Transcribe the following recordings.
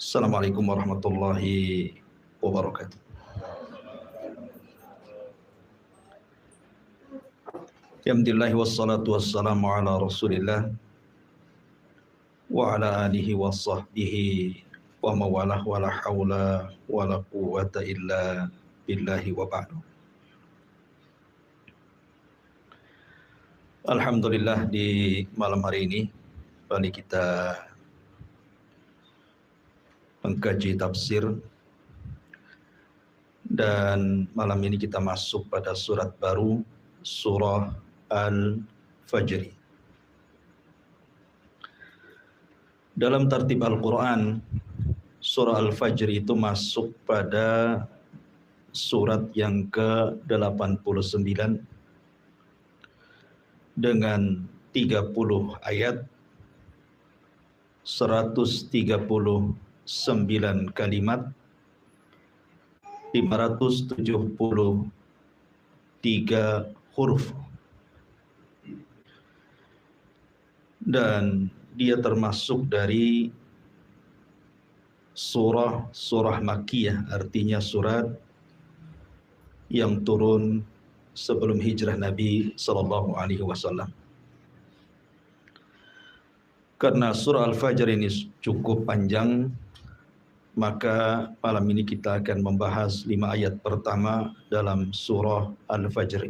Assalamualaikum warahmatullahi wabarakatuh. Alhamdulillah wassalatu wassalamu ala Rasulillah wa ala alihi wa sahbihi wa mawalah wa la hawla wa la quwwata illa billahi wa ba'du. Alhamdulillah, di malam hari ini kembali kita mengkaji tafsir, dan malam ini kita masuk pada surat baru, surah Al-Fajr. Dalam tertib Al-Quran, surah Al-Fajr itu masuk pada surat yang ke-89 dengan 30 ayat, 139 kalimat, 573 huruf, dan dia termasuk dari surah Makkiyah, artinya surat yang turun sebelum hijrah Nabi Sallallahu Alaihi Wasallam. Karena surah Al-Fajr ini cukup panjang, maka malam ini kita akan membahas 5 ayat pertama dalam surah Al-Fajr.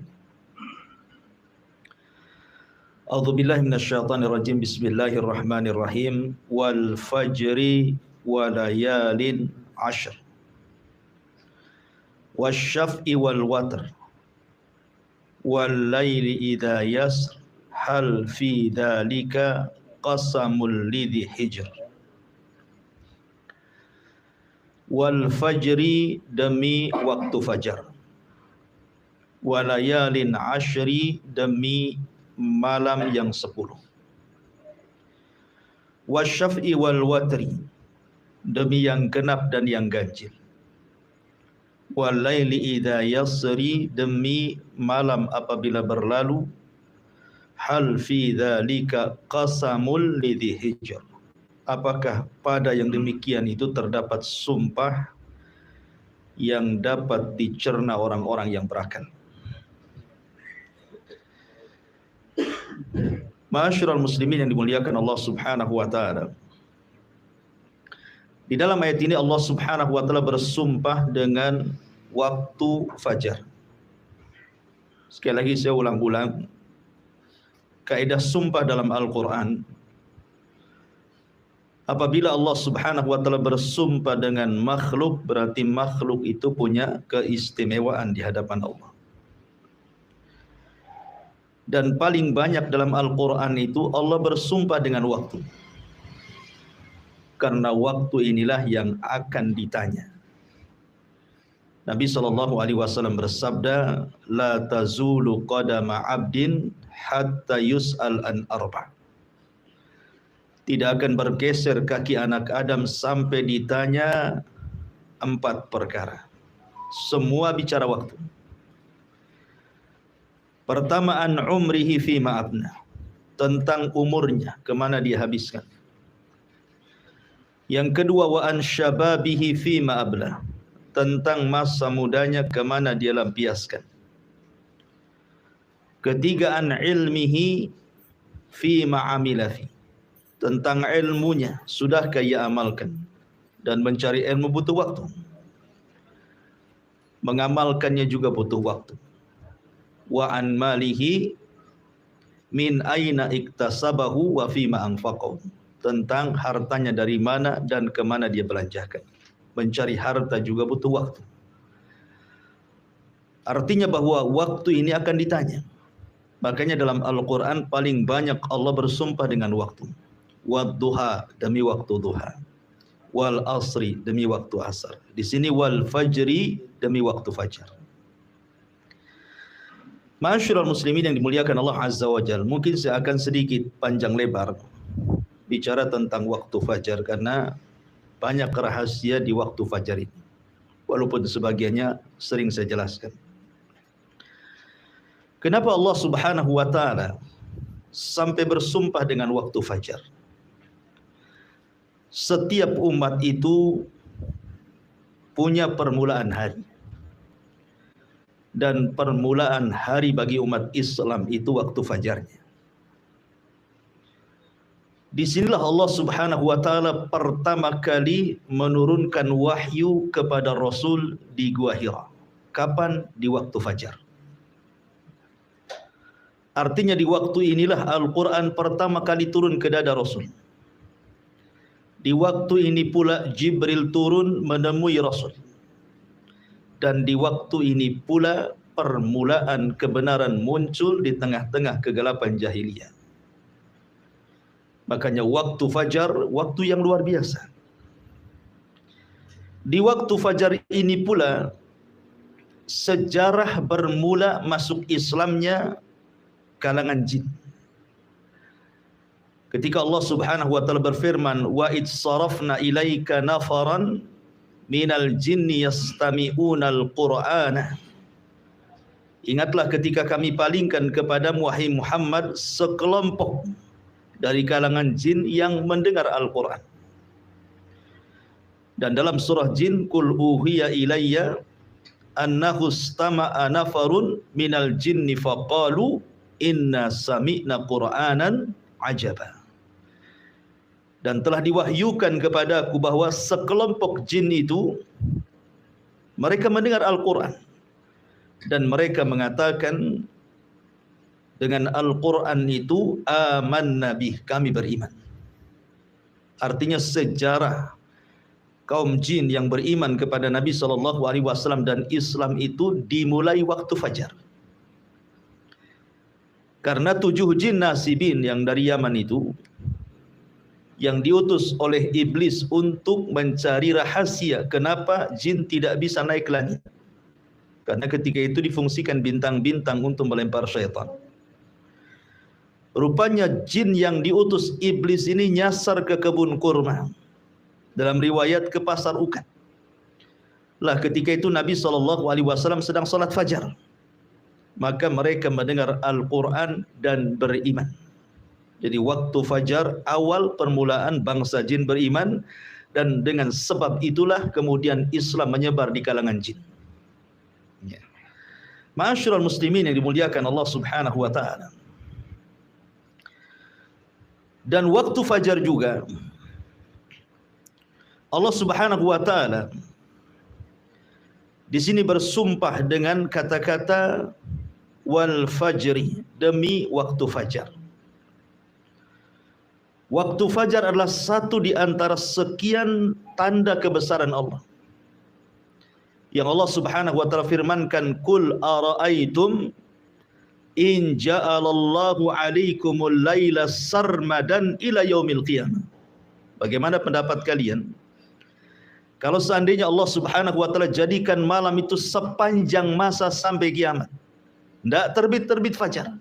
A'udzubillahi minasyaitonirrajim. Bismillahirrahmanirrahim. Wal fajri wa layalin 'ashr. Wasyaf'i wal watr. Wal laili idza yasr. Hal fi dzalika qasamul lidhi hijr. Wal fajri, demi waktu fajar. Walayalin 'ashri, demi malam yang 10. Wasyaf'i wal watri, demi yang genap dan yang ganjil. Walaili idza yasri, demi malam apabila berlalu. Hal fi dzalika qasamul lidhi hijr. Apakah pada yang demikian itu terdapat sumpah yang dapat dicerna orang-orang yang berakal. Ma'asyiral muslimin yang dimuliakan Allah Subhanahu wa taala. Di dalam ayat ini Allah Subhanahu wa taala bersumpah dengan waktu fajar. Sekali lagi saya ulang-ulang, kaidah sumpah dalam Al-Qur'an, apabila Allah Subhanahu wa taala bersumpah dengan makhluk, berarti makhluk itu punya keistimewaan di hadapan Allah. Dan paling banyak dalam Al-Quran itu Allah bersumpah dengan waktu, karena waktu inilah yang akan ditanya. Nabi SAW bersabda, la tazulu qadama abdin hatta yus'al an arba'. Tidak akan bergeser kaki anak Adam sampai ditanya 4 perkara. Semua bicara waktu. Pertama, an umrihi fima abna, tentang umurnya, kemana dia habiskan. Yang kedua, wa an syababihi fima abla, tentang masa mudanya, kemana dia lampiaskan. Ketiga, an ilmihi fima amilafi, tentang ilmunya, sudahkah ia amalkan. Dan mencari ilmu butuh waktu, mengamalkannya juga butuh waktu. Wa an malihi min aina iktasabahu wa fima anfaqahu, tentang hartanya dari mana dan kemana dia belanjakan. Mencari harta juga butuh waktu. Artinya bahwa waktu ini akan ditanya. Makanya dalam Al-Quran paling banyak Allah bersumpah dengan waktu. Wadduha, demi waktu duha. Wal asri, demi waktu asar. Di sini wal fajri, demi waktu fajar. Ma'asyiral muslimin yang dimuliakan Allah Azza wa Jalla, mungkin saya akan sedikit panjang lebar bicara tentang waktu fajar, karena banyak rahasia di waktu fajar ini, walaupun sebagiannya sering saya jelaskan. Kenapa Allah Subhanahu wa taala sampai bersumpah dengan waktu fajar? setiap umat itu punya permulaan hari. Dan permulaan hari bagi umat Islam itu waktu fajarnya. Disinilah Allah Subhanahu wa ta'ala pertama kali menurunkan wahyu kepada Rasul di Gua Hira. Kapan? Di waktu fajar. Artinya di waktu inilah Al-Quran pertama kali turun ke dada Rasul. Di waktu ini pula Jibril turun menemui Rasul. Dan di waktu ini pula permulaan kebenaran muncul di tengah-tengah kegelapan jahiliyah. Makanya waktu fajar, waktu yang luar biasa. Di waktu fajar ini pula sejarah bermula masuk Islamnya kalangan jin. Ketika Allah Subhanahu wa ta'ala berfirman, wa id sarafna ilaika nafaran minal jinni yastami'unal qur'ana. Ingatlah ketika kami palingkan kepadamu wahai Muhammad sekelompok dari kalangan jin yang mendengar Al-Quran. Dan dalam surah Jin, Qul uhiya ilayya annahu istama'a nafarun minal jinni faqalu inna sami'na qur'anan ajaba. Dan telah diwahyukan kepadaku bahwa sekelompok jin itu mereka mendengar Al-Quran dan mereka mengatakan dengan Al-Quran itu amanna bih, kami beriman. Artinya sejarah kaum jin yang beriman kepada Nabi SAW dan Islam itu dimulai waktu fajar. Karena 7 jin nasibin yang dari Yaman itu, yang diutus oleh iblis untuk mencari rahasia kenapa jin tidak bisa naik ke langit. Karena ketika itu difungsikan bintang-bintang untuk melempar syaitan. Rupanya jin yang diutus iblis ini nyasar ke kebun kurma. Dalam riwayat ke pasar ukat. Lah ketika itu Nabi SAW sedang salat fajar. Maka mereka mendengar Al-Quran dan beriman. Jadi waktu fajar awal permulaan bangsa jin beriman. Dan dengan sebab itulah kemudian Islam menyebar di kalangan jin. Ya. Ma'asyiral muslimin yang dimuliakan Allah Subhanahu wa ta'ala. Dan waktu fajar juga Allah Subhanahu wa ta'ala di sini bersumpah dengan kata-kata wal fajri, demi waktu fajar. Waktu fajar adalah satu di antara sekian tanda kebesaran Allah. Yang Allah Subhanahu wa ta'ala firmankan, Qul ara'aitum in ja'alallahu alaikumul laila sarmadan ila yaumil qiyamah. Bagaimana pendapat kalian kalau seandainya Allah Subhanahu wa ta'ala jadikan malam itu sepanjang masa sampai kiamat, tidak terbit-terbit fajar?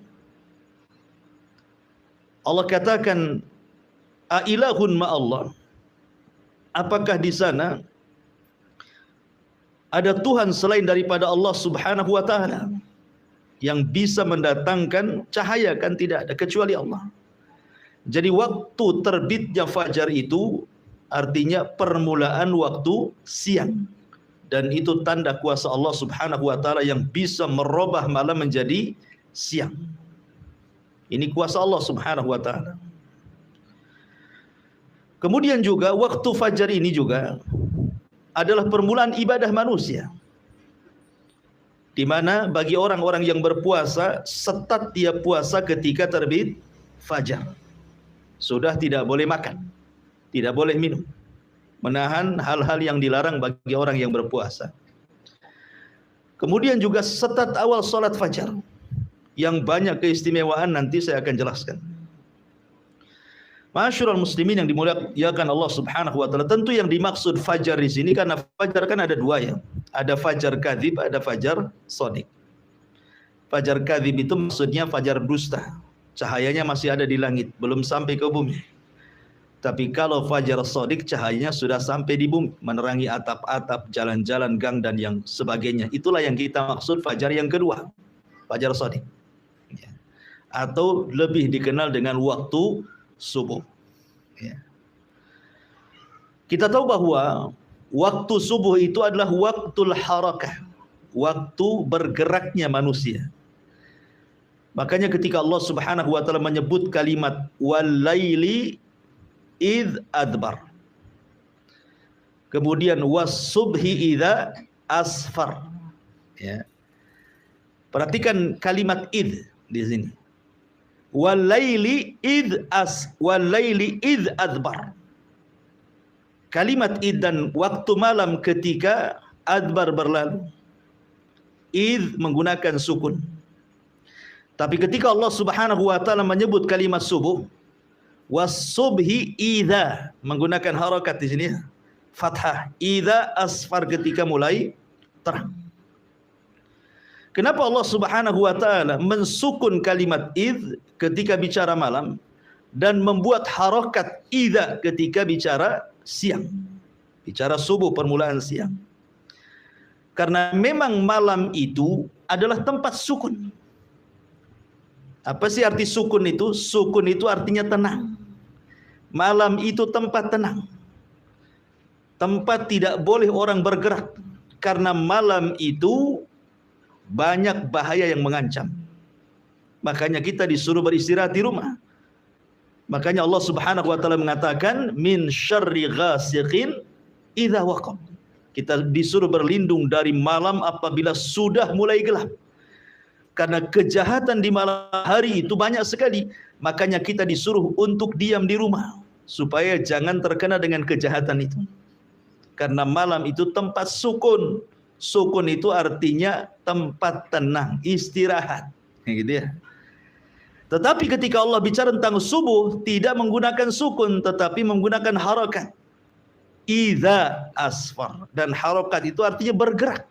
Allah katakan, ailahun ma'allah, apakah di sana ada Tuhan selain daripada Allah Subhanahu wa ta'ala yang bisa mendatangkan cahaya? Kan tidak ada kecuali Allah. Jadi waktu terbitnya fajar itu artinya permulaan waktu siang. Dan itu tanda kuasa Allah Subhanahu wa ta'ala yang bisa merubah malam menjadi siang. Ini kuasa Allah Subhanahu wa ta'ala. Kemudian juga waktu fajar ini juga adalah permulaan ibadah manusia. Di mana bagi orang-orang yang berpuasa, setat dia puasa ketika terbit fajar. Sudah tidak boleh makan, tidak boleh minum. Menahan hal-hal yang dilarang bagi orang yang berpuasa. Kemudian juga setat awal salat fajar, yang banyak keistimewaan, nanti saya akan jelaskan. Ma'asyiral muslimin yang dimuliakan Allah Subhanahu wa ta'ala, tentu yang dimaksud fajar di sini, karena fajar kan ada dua ya. Ada fajar kadzib, ada fajar shadiq. Fajar kadzib itu maksudnya fajar dusta. Cahayanya masih ada di langit, belum sampai ke bumi. Tapi kalau fajar shadiq, cahayanya sudah sampai di bumi, menerangi atap-atap, jalan-jalan, gang dan yang sebagainya. Itulah yang kita maksud fajar yang kedua, fajar shadiq. Atau lebih dikenal dengan waktu subuh. Ya. Kita tahu bahwa waktu subuh itu adalah waktul harakah, waktu bergeraknya manusia. Makanya ketika Allah Subhanahu wa taala menyebut kalimat walaili id adbar, kemudian was-subhi idza asfar, ya. Perhatikan kalimat id di sini. Walaili id adbar. Kalimat id dan waktu malam ketika adbar berlalu. Id menggunakan sukun. Tapi ketika Allah Subhanahu wa taala menyebut kalimat subuh, was-subhi idza, menggunakan harakat di sini, fathah. Idza asfar, ketika mulai terang. Kenapa Allah Subhanahu wa taala mensukun kalimat id ketika bicara malam dan membuat harakat idza ketika bicara siang, bicara subuh, permulaan siang? Karena memang malam itu adalah tempat sukun. Apa sih arti sukun itu? Sukun itu artinya tenang. Malam itu tempat tenang, tempat tidak boleh orang bergerak, karena malam itu banyak bahaya yang mengancam. Makanya kita disuruh beristirahat di rumah. Makanya Allah Subhanahu wa taala mengatakan min syarri ghasiqin idza waqab. Kita disuruh berlindung dari malam apabila sudah mulai gelap. Karena kejahatan di malam hari itu banyak sekali. Makanya kita disuruh untuk diam di rumah supaya jangan terkena dengan kejahatan itu. Karena malam itu tempat sukun. Sukun itu artinya tempat tenang, istirahat, gitu ya. Tetapi ketika Allah bicara tentang subuh, tidak menggunakan sukun, tetapi menggunakan harakat. Idza asfar, dan harakat itu artinya bergerak.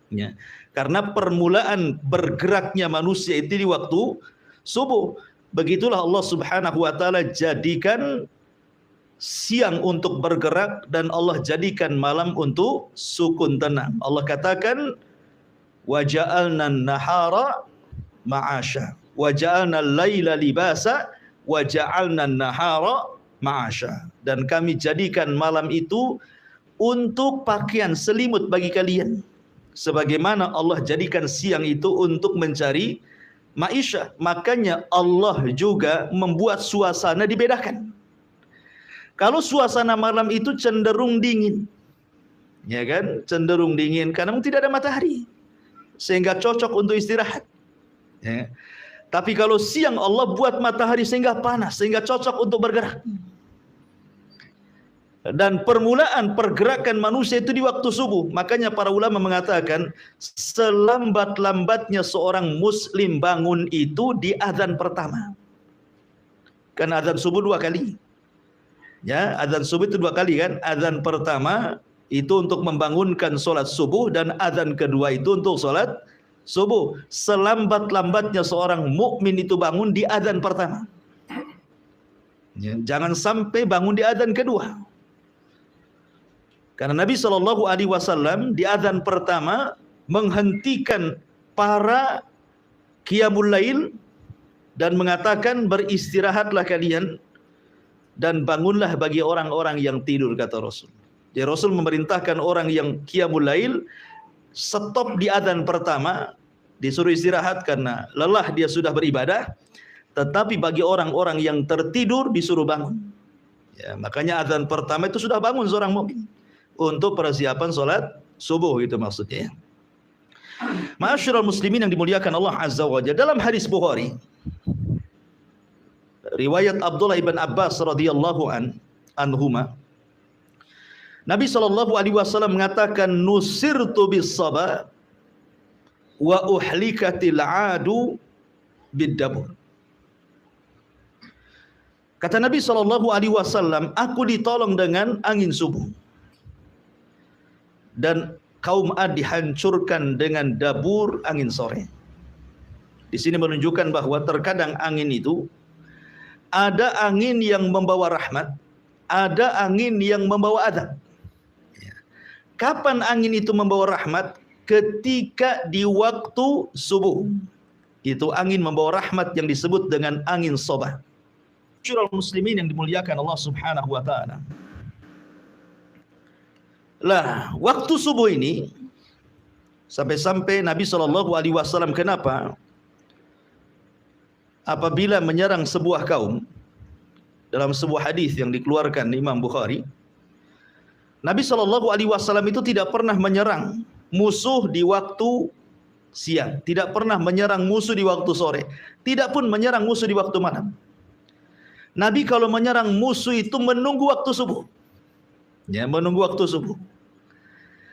Ya. Karena permulaan bergeraknya manusia itu di waktu subuh. Begitulah Allah Subhanahu wa taala jadikan siang untuk bergerak dan Allah jadikan malam untuk sukun, tenang. Allah katakan wa ja'alna an-nahara ma'asha wa ja'alna al-laila libasa wa ja'alna an-nahara ma'asha, dan kami jadikan malam itu untuk pakaian selimut bagi kalian, sebagaimana Allah jadikan siang itu untuk mencari maisha. Makanya Allah juga membuat suasana dibedakan. Kalau suasana malam itu cenderung dingin, ya kan, cenderung dingin karena tidak ada matahari, sehingga cocok untuk istirahat. Ya. Tapi kalau siang Allah buat matahari sehingga panas, sehingga cocok untuk bergerak. Dan permulaan pergerakan manusia itu di waktu subuh. Makanya para ulama mengatakan selambat-lambatnya seorang muslim bangun itu di azan pertama. Kan azan subuh 2 kali. Ya, azan subuh itu 2 kali kan. Azan pertama itu untuk membangunkan solat subuh, dan azan kedua itu untuk solat subuh. Selambat-lambatnya seorang mukmin itu bangun di azan pertama. Ya, jangan sampai bangun di azan kedua. Karena Nabi SAW di azan pertama menghentikan para qiyamul lail dan mengatakan beristirahatlah kalian dan bangunlah bagi orang-orang yang tidur, kata Rasul. Jadi Rasul memerintahkan orang yang qiyamul lail stop di azan pertama, disuruh istirahat karena lelah dia sudah beribadah. Tetapi bagi orang-orang yang tertidur disuruh bangun. Ya, makanya azan pertama itu sudah bangun seorang mukmin untuk persiapan salat subuh, itu maksudnya. Ma'asyiral muslimin yang dimuliakan Allah Azza wa Jalla, dalam hadis Bukhari riwayat Abdullah ibn Abbas radhiyallahu anhuma, Nabi SAW mengatakan nusirtu bis saba wa uhlikatil adu bid-dabur. Kata Nabi SAW, aku ditolong dengan angin subuh dan kaum Ad dihancurkan dengan dabur angin sore. Di sini menunjukkan bahwa terkadang angin itu ada angin yang membawa rahmat, ada angin yang membawa azab. Kapan angin itu membawa rahmat? Ketika di waktu subuh. Itu angin membawa rahmat yang disebut dengan angin sobah. Syurul muslimin yang dimuliakan Allah Subhanahu wa taala. Lah, waktu subuh ini sampai-sampai Nabi SAW kenapa apabila menyerang sebuah kaum, dalam sebuah hadis yang dikeluarkan Imam Bukhari, Nabi SAW itu tidak pernah menyerang musuh di waktu siang, tidak pernah menyerang musuh di waktu sore, tidak pun menyerang musuh di waktu malam. Nabi kalau menyerang musuh itu menunggu waktu subuh. Ya, menunggu waktu subuh.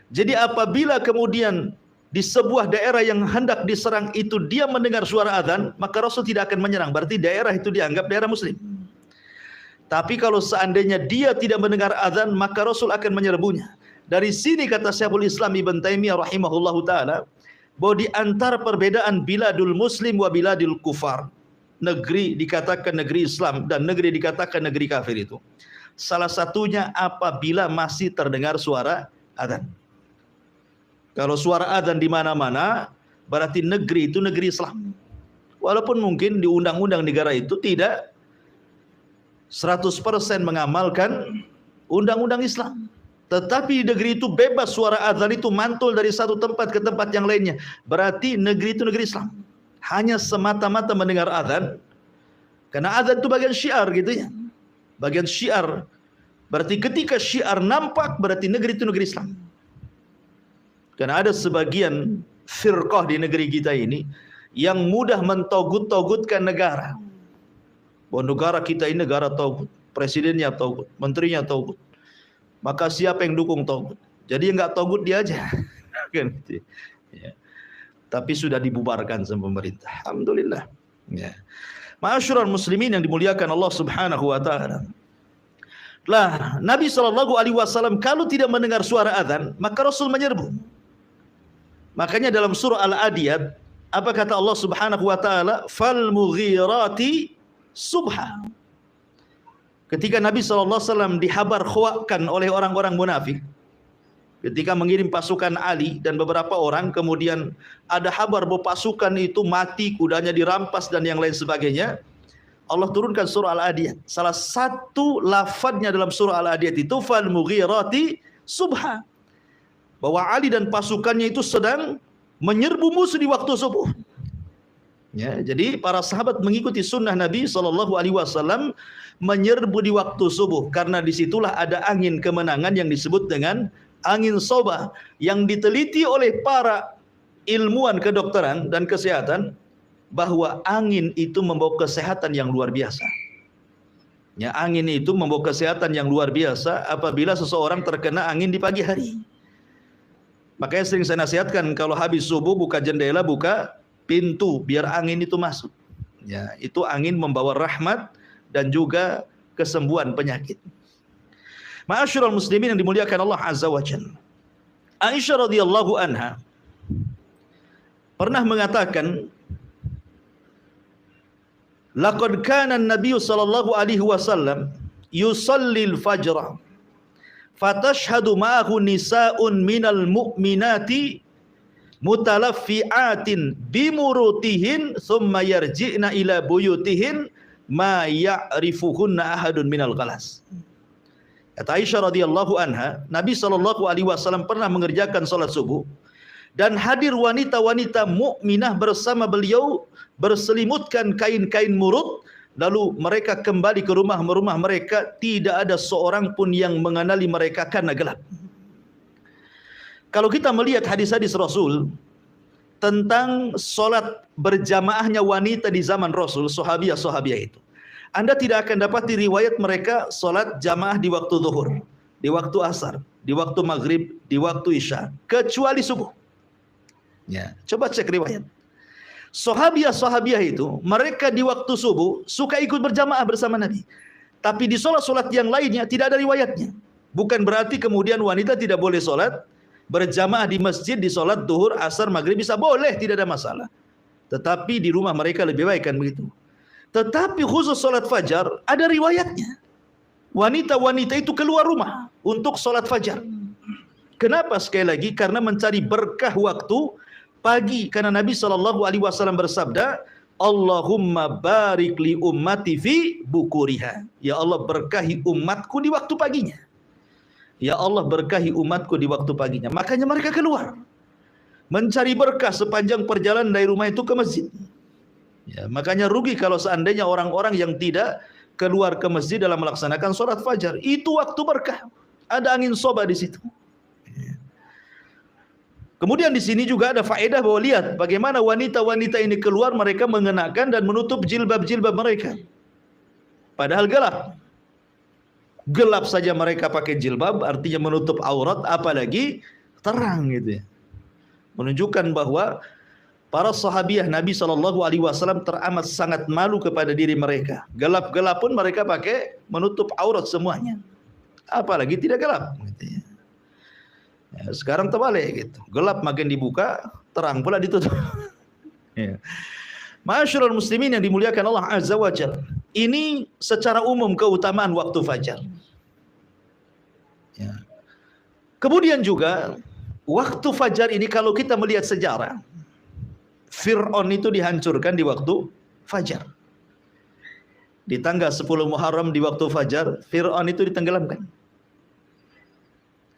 Jadi apabila kemudian di sebuah daerah yang hendak diserang itu dia mendengar suara azan, maka Rasul tidak akan menyerang. Berarti daerah itu dianggap daerah muslim. Tapi kalau seandainya dia tidak mendengar azan, maka Rasul akan menyerbunya. Dari sini kata Syekhul Islam Ibn Taimiyah rahimahullahu taala, bahwa di antara perbedaan biladul muslim wa biladul kufar, negeri dikatakan negeri Islam dan negeri dikatakan negeri kafir itu, salah satunya apabila masih terdengar suara azan. Kalau suara azan di mana-mana, berarti negeri itu negeri Islam. Walaupun mungkin di undang-undang negara itu tidak 100% mengamalkan undang-undang Islam. Tetapi di negeri itu bebas suara azan itu mantul dari satu tempat ke tempat yang lainnya. Berarti negeri itu negeri Islam. Hanya semata-mata mendengar azan. Karena azan itu bagian syiar gitu ya. Bagian syiar. Berarti ketika syiar nampak, berarti negeri itu negeri Islam. Karena ada sebagian firqah di negeri kita ini yang mudah mentogut-togutkan negara. Bahwa negara kita ini negara togut, presidennya togut, menterinya togut. Maka siapa yang dukung togut? Jadi yang nggak togut dia aja. Kan gitu. Ya. Tapi sudah dibubarkan sama pemerintah. Alhamdulillah. Ya. Ma'asyiral muslimin yang dimuliakan Allah Subhanahu wa taala. Lah, Nabi SAW kalau tidak mendengar suara azan, maka Rasul menyerbu. Makanya dalam surah Al-Adiyat, apa kata Allah Subhanahu wa taala? Fal mughirati subha. Ketika Nabi SAW dihabar khawakan oleh orang-orang munafik, ketika mengirim pasukan Ali dan beberapa orang, kemudian ada kabar bahwa pasukan itu mati, kudanya dirampas dan yang lain sebagainya, Allah turunkan surah Al-Adiyat. Salah satu lafadznya dalam surah Al-Adiyat itu fal mughirati subha, bahwa Ali dan pasukannya itu sedang menyerbu musuh di waktu subuh. Ya, jadi para sahabat mengikuti sunnah Nabi SAW menyerbu di waktu subuh, karena disitulah ada angin kemenangan yang disebut dengan angin soba, yang diteliti oleh para ilmuwan kedokteran dan kesehatan bahwa angin itu membawa kesehatan yang luar biasa. Ya, angin itu membawa kesehatan yang luar biasa apabila seseorang terkena angin di pagi hari. Makanya sering saya nasihatkan kalau habis subuh buka jendela, buka pintu biar angin itu masuk. Ya, itu angin membawa rahmat dan juga kesembuhan penyakit. Ma'asyiral muslimin yang dimuliakan Allah Azza wa Jalla. Aisyah radhiyallahu anha pernah mengatakan, laqad kana an-nabiy sallallahu alaihi wasallam yusallil fajr fatashhadu ma'ahu nisa'un minal mu'minati mutalaffi'atin bimurutihin thumma yarji'na ila buyutihin ma ya'rifuhunna ahadun minal qalas. Kata Aisyah radhiyallahu anha, Nabi SAW pernah mengerjakan salat subuh dan hadir wanita-wanita mukminah bersama beliau berselimutkan kain-kain murut, lalu mereka kembali ke rumah-rumah mereka, tidak ada seorang pun yang mengenali mereka karena gelap. Kalau kita melihat hadis-hadis Rasul tentang solat berjamaahnya wanita di zaman Rasul, sahabiah-sahabiah itu, Anda tidak akan dapat riwayat mereka solat jamaah di waktu zuhur, di waktu asar, di waktu maghrib, di waktu isya, kecuali subuh. Ya, coba cek riwayat. Sahabiah-sahabiah itu, mereka di waktu subuh suka ikut berjamaah bersama Nabi. Tapi di solat-solat yang lainnya tidak ada riwayatnya. Bukan berarti kemudian wanita tidak boleh solat berjamaah di masjid, di solat duhur, asar, maghrib bisa boleh, tidak ada masalah. Tetapi di rumah mereka lebih baik kan begitu. Tetapi khusus solat fajar ada riwayatnya. Wanita-wanita itu keluar rumah untuk solat fajar. Kenapa? Sekali lagi karena mencari berkah waktu pagi, karena Nabi SAW bersabda, Allahumma barik li ummati fi bukuriha. Ya Allah, berkahi umatku di waktu paginya. Ya Allah, berkahi umatku di waktu paginya. Makanya mereka keluar mencari berkah sepanjang perjalanan dari rumah itu ke masjid. Ya, makanya rugi kalau seandainya orang-orang yang tidak keluar ke masjid dalam melaksanakan sholat fajar. Itu waktu berkah. Ada angin soba di situ. Kemudian di sini juga ada faedah bahwa lihat bagaimana wanita-wanita ini keluar, mereka mengenakan dan menutup jilbab-jilbab mereka. Padahal gelap. Gelap saja mereka pakai jilbab, artinya menutup aurat, apalagi terang gitu ya. Menunjukkan bahwa para sahabiah Nabi SAW teramat sangat malu kepada diri mereka. Gelap-gelap pun mereka pakai menutup aurat semuanya. Apalagi tidak gelap gitu ya. Ya, sekarang terbalik gitu. Gelap makin dibuka, terang pula ditutup. Ya. Ma'asyiral muslimin yang dimuliakan Allah Azza wa Jalla. Ini secara umum keutamaan waktu fajar. Ya. Kemudian juga waktu fajar ini kalau kita melihat sejarah, Fir'aun itu dihancurkan di waktu fajar. Di tanggal 10 Muharram di waktu fajar, Fir'aun itu ditenggelamkan.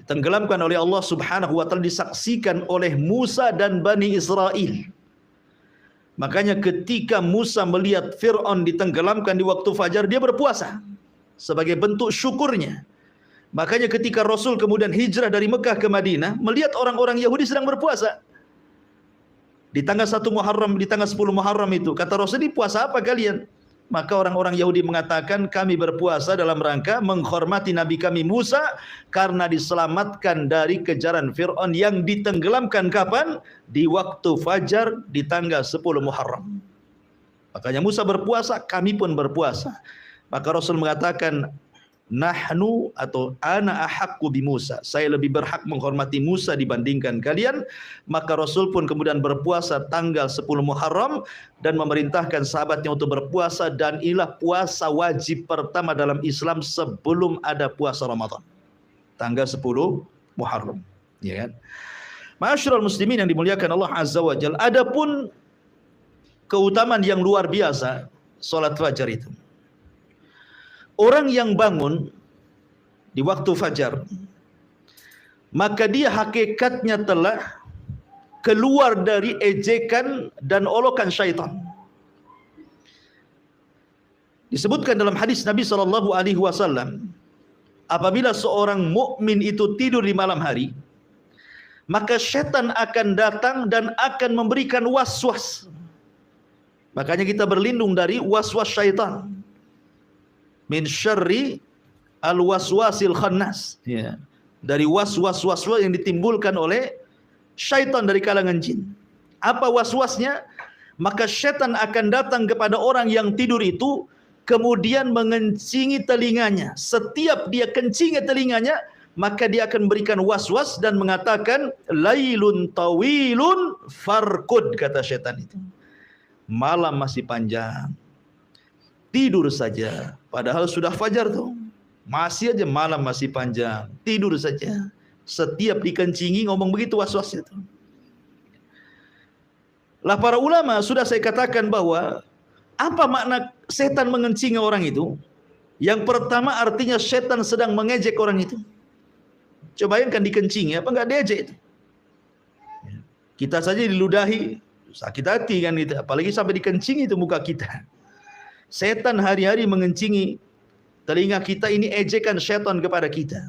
Tenggelamkan oleh Allah Subhanahu wa taala, disaksikan oleh Musa dan Bani Israel. Makanya ketika Musa melihat Fir'aun ditenggelamkan di waktu fajar, dia berpuasa sebagai bentuk syukurnya. Makanya ketika Rasul kemudian hijrah dari Mekah ke Madinah, melihat orang-orang Yahudi sedang berpuasa di tanggal 1 Muharram, di tanggal 10 Muharram itu, kata Rasul, "Ini puasa apa kalian?" Maka orang-orang Yahudi mengatakan, "Kami berpuasa dalam rangka menghormati Nabi kami Musa karena diselamatkan dari kejaran Fir'aun yang ditenggelamkan kapan? Di waktu fajar di tanggal 10 Muharram." Makanya Musa berpuasa, kami pun berpuasa. Maka Rasul mengatakan, "Nahnu atau ana ahaqqu bi Musa." Saya lebih berhak menghormati Musa dibandingkan kalian. Maka Rasul pun kemudian berpuasa tanggal 10 Muharram dan memerintahkan sahabatnya untuk berpuasa, dan inilah puasa wajib pertama dalam Islam sebelum ada puasa Ramadan. Tanggal 10 Muharram, ya kan? Ma'asyiral muslimin yang dimuliakan Allah Azza wa Jalla, adapun keutamaan yang luar biasa salat fajar itu. Orang yang bangun di waktu fajar, maka dia hakikatnya telah keluar dari ejekan dan olokan syaitan. Disebutkan dalam hadis Nabi SAW, apabila seorang mukmin itu tidur di malam hari, maka syaitan akan datang dan akan memberikan was-was. Makanya kita berlindung dari was-was syaitan. Min syarri al-waswasil khannas, ya. Dari was-was yang ditimbulkan oleh syaitan dari kalangan jin. Apa was-wasnya? Maka syaitan akan datang kepada orang yang tidur itu, kemudian mengencingi telinganya. Setiap dia kencingi telinganya, maka dia akan memberikan was-was dan mengatakan, "Lailun tawilun farkud," kata syaitan itu. Malam masih panjang, tidur saja. Padahal sudah fajar tuh. Masih aja malam masih panjang, tidur saja. Setiap dikencingi ngomong begitu was-wasnya tuh. Lah para ulama sudah saya katakan bahwa apa makna setan mengencingi orang itu? Yang pertama artinya setan sedang mengejek orang itu. Coba bayangkan dikencingi, apa enggak diejek itu? Kita saja diludahi, sakit hati kan itu, apalagi sampai dikencingi itu muka kita. Setan hari-hari mengencingi telinga kita, ini ejekan setan kepada kita.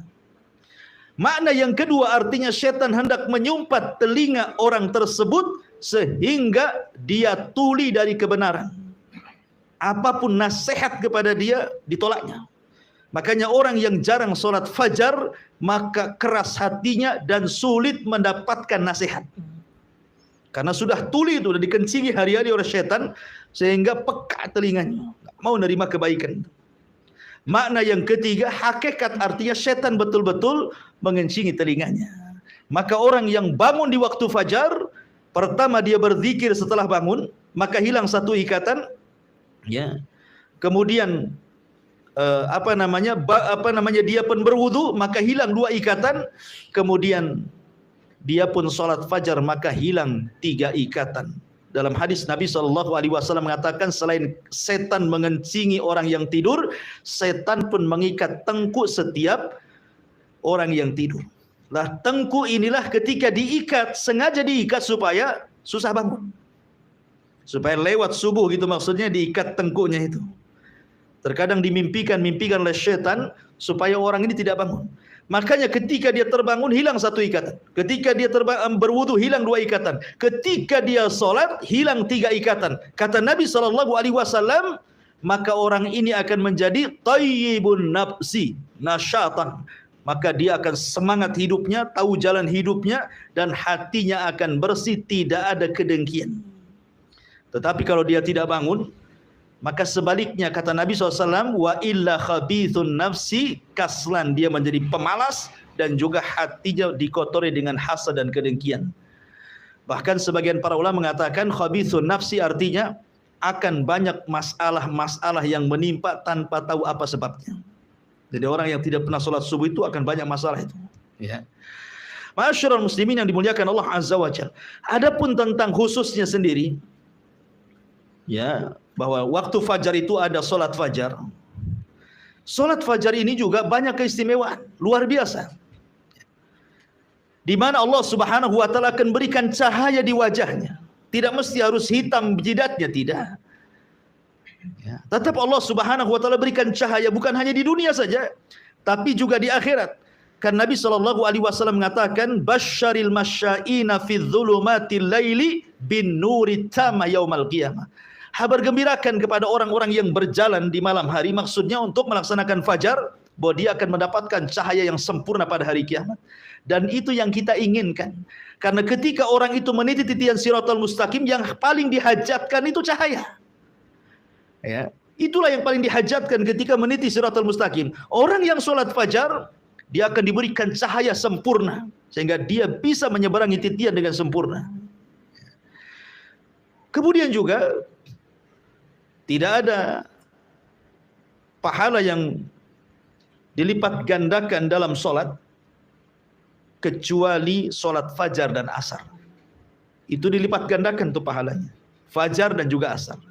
Makna yang kedua artinya setan hendak menyumpat telinga orang tersebut sehingga dia tuli dari kebenaran. Apapun nasihat kepada dia ditolaknya. Makanya orang yang jarang sholat fajar maka keras hatinya dan sulit mendapatkan nasihat. Karena sudah tuli itu, sudah dikencingi hari-hari oleh setan sehingga peka telinganya, nggak mau menerima kebaikan. Makna yang ketiga, hakikat artinya setan betul-betul mengencingi telinganya. Maka orang yang bangun di waktu fajar, pertama dia berzikir setelah bangun, maka hilang satu ikatan, ya. Kemudian dia pun berwudu, maka hilang dua ikatan. Kemudian dia pun sholat fajar, maka hilang tiga ikatan. Dalam hadis Nabi SAW mengatakan, selain setan mengencingi orang yang tidur, setan pun mengikat tengkuk setiap orang yang tidur. Lah tengku inilah ketika diikat, sengaja diikat supaya susah bangun. Supaya lewat subuh gitu maksudnya diikat tengkunya itu. Terkadang dimimpikan oleh syaitan supaya orang ini tidak bangun. Makanya ketika dia terbangun hilang satu ikatan. Ketika dia berwudu hilang dua ikatan. Ketika dia sholat hilang tiga ikatan. Kata Nabi SAW, maka orang ini akan menjadi tayyibun nafsi, nasyatan. Maka dia akan semangat hidupnya, tahu jalan hidupnya, dan hatinya akan bersih, tidak ada kedengkian. Tetapi kalau dia tidak bangun, maka sebaliknya kata Nabi SAW, wa illa khabithun nafsi kaslan, dia menjadi pemalas dan juga hatinya dikotori dengan hasad dan kedengkian. Bahkan sebagian para ulama mengatakan khabithun nafsi artinya akan banyak masalah-masalah yang menimpa tanpa tahu apa sebabnya. Jadi orang yang tidak pernah sholat subuh itu akan banyak masalah itu. Ya. Ma'asyiral muslimin yang dimuliakan Allah Azza wa Jalla. Adapun tentang khususnya sendiri, ya, bahwa waktu fajar itu ada sholat fajar. Sholat fajar ini juga banyak keistimewaan, luar biasa. Di mana Allah Subhanahu wa taala akan berikan cahaya di wajahnya. Tidak mesti harus hitam jidatnya, tidak. Ya, tetap Allah Subhanahu wa taala berikan cahaya bukan hanya di dunia saja, tapi juga di akhirat. Kan Nabi SAW mengatakan, basyaril masyaina fi dzulumatil laili bin nuri tama yaumal qiyamah. Kabar gembirakan kepada orang-orang yang berjalan di malam hari, maksudnya untuk melaksanakan fajar, bahwa dia akan mendapatkan cahaya yang sempurna pada hari kiamat. Dan itu yang kita inginkan. Karena ketika orang itu meniti titian Shiratal Mustaqim, yang paling dihajatkan itu cahaya. Ya, itulah yang paling dihajatkan ketika meniti Shiratal Mustaqim. Orang yang sholat fajar, dia akan diberikan cahaya sempurna, sehingga dia bisa menyeberangi titian dengan sempurna. Kemudian juga tidak ada pahala yang dilipat gandakan dalam sholat kecuali sholat fajar dan asar. Itu dilipat gandakan tuh pahalanya, fajar dan juga asar.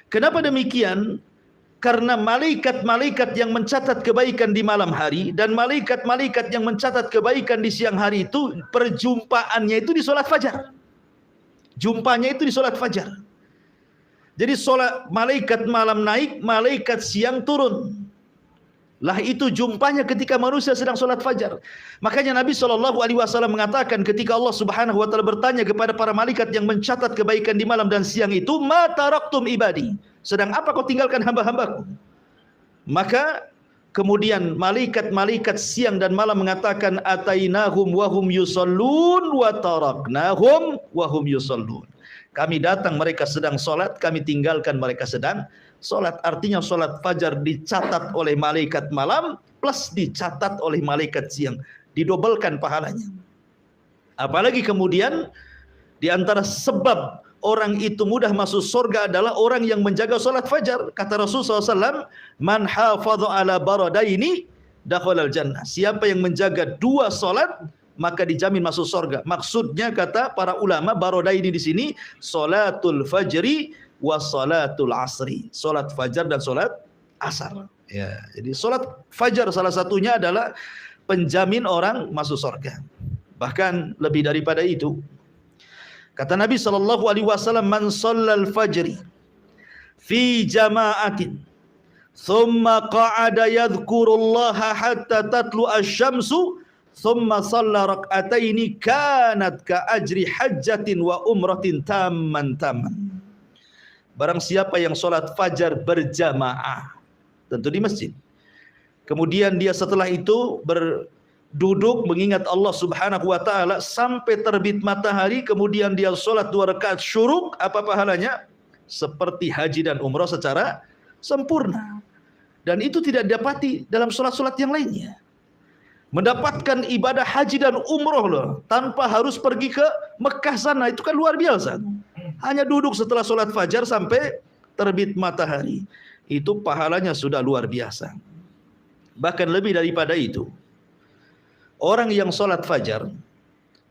Kenapa demikian? Karena malaikat-malaikat yang mencatat kebaikan di malam hari dan malaikat-malaikat yang mencatat kebaikan di siang hari itu perjumpaannya itu di sholat fajar. Jumpanya itu di sholat fajar. Jadi sholat malaikat malam naik, malaikat siang turun. Lah itu jumpanya ketika manusia sedang sholat fajar. Makanya Nabi SAW mengatakan ketika Allah Subhanahu wa taala bertanya kepada para malaikat yang mencatat kebaikan di malam dan siang itu, ma taraktum ibadi, sedang apa kau tinggalkan hamba-hambaku? Maka kemudian malaikat-malaikat siang dan malam mengatakan, atainahum wa hum yusallun wa taraknahum wa hum yusallun. Kami datang mereka sedang sholat, kami tinggalkan mereka sedang sholat. Artinya sholat fajar dicatat oleh malaikat malam plus dicatat oleh malaikat siang, didobelkan pahalanya. Apalagi kemudian di antara sebab orang itu mudah masuk surga adalah orang yang menjaga sholat fajar. Kata Rasulullah SAW, man hafadha ala baradaini dakhalal jannah. Siapa yang menjaga dua sholat maka dijamin masuk surga. Maksudnya kata para ulama, baradaini di sini sholatul fajri wa sholatul asri. Sholat fajar dan sholat asar. Ya, jadi sholat fajar salah satunya adalah penjamin orang masuk surga. Bahkan lebih daripada itu, kata Nabi SAW, man shallal fajri fi jama'atin thumma qa'ada yadhkurullaha hatta tatlu asy-syamsu thumma shalla rak'ataini kanat ka ajri hajjatin wa umratin tamman. Barang siapa yang sholat fajar berjamaah, tentu di masjid, kemudian dia setelah itu duduk mengingat Allah Subhanahu wa taala sampai terbit matahari, kemudian dia sholat 2 rakaat syuruk, apa pahalanya? Seperti haji dan umrah secara sempurna. Dan itu tidak didapati dalam sholat-sholat yang lainnya. Mendapatkan ibadah haji dan umrah loh, tanpa harus pergi ke Mekah sana, itu kan luar biasa. Hanya duduk setelah sholat fajar sampai terbit matahari, itu pahalanya sudah luar biasa. Bahkan lebih daripada itu, orang yang sholat fajar,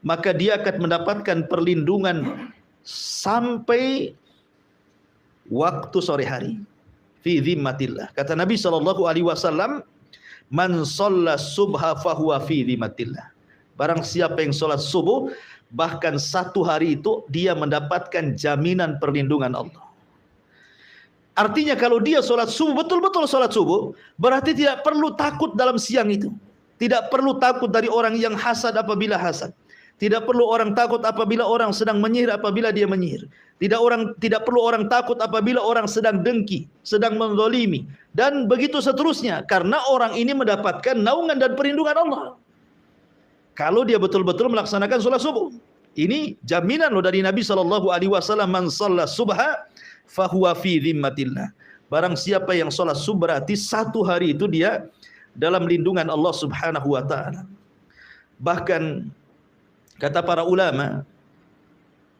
maka dia akan mendapatkan perlindungan sampai waktu sore hari. Fi dhimmatillah. Kata Nabi SAW, Man shalla subha fahuwa fi dhimmatillah. Barang siapa yang sholat subuh, bahkan satu hari itu dia mendapatkan jaminan perlindungan Allah. Artinya kalau dia sholat subuh, betul-betul sholat subuh, berarti tidak perlu takut dalam siang itu. Tidak perlu takut dari orang yang hasad apabila hasad. Tidak perlu orang takut apabila orang sedang menyihir apabila dia menyihir. Tidak perlu orang takut apabila orang sedang dengki, sedang menzalimi, dan begitu seterusnya. Karena orang ini mendapatkan naungan dan perlindungan Allah. Kalau dia betul-betul melaksanakan sholat subuh. Ini jaminan loh dari Nabi SAW. Man shalla subha fahuwa fi dhimmatillah. Barang siapa yang sholat subuh berarti satu hari itu dia dalam lindungan Allah Subhanahu wa ta'ala. Bahkan kata para ulama,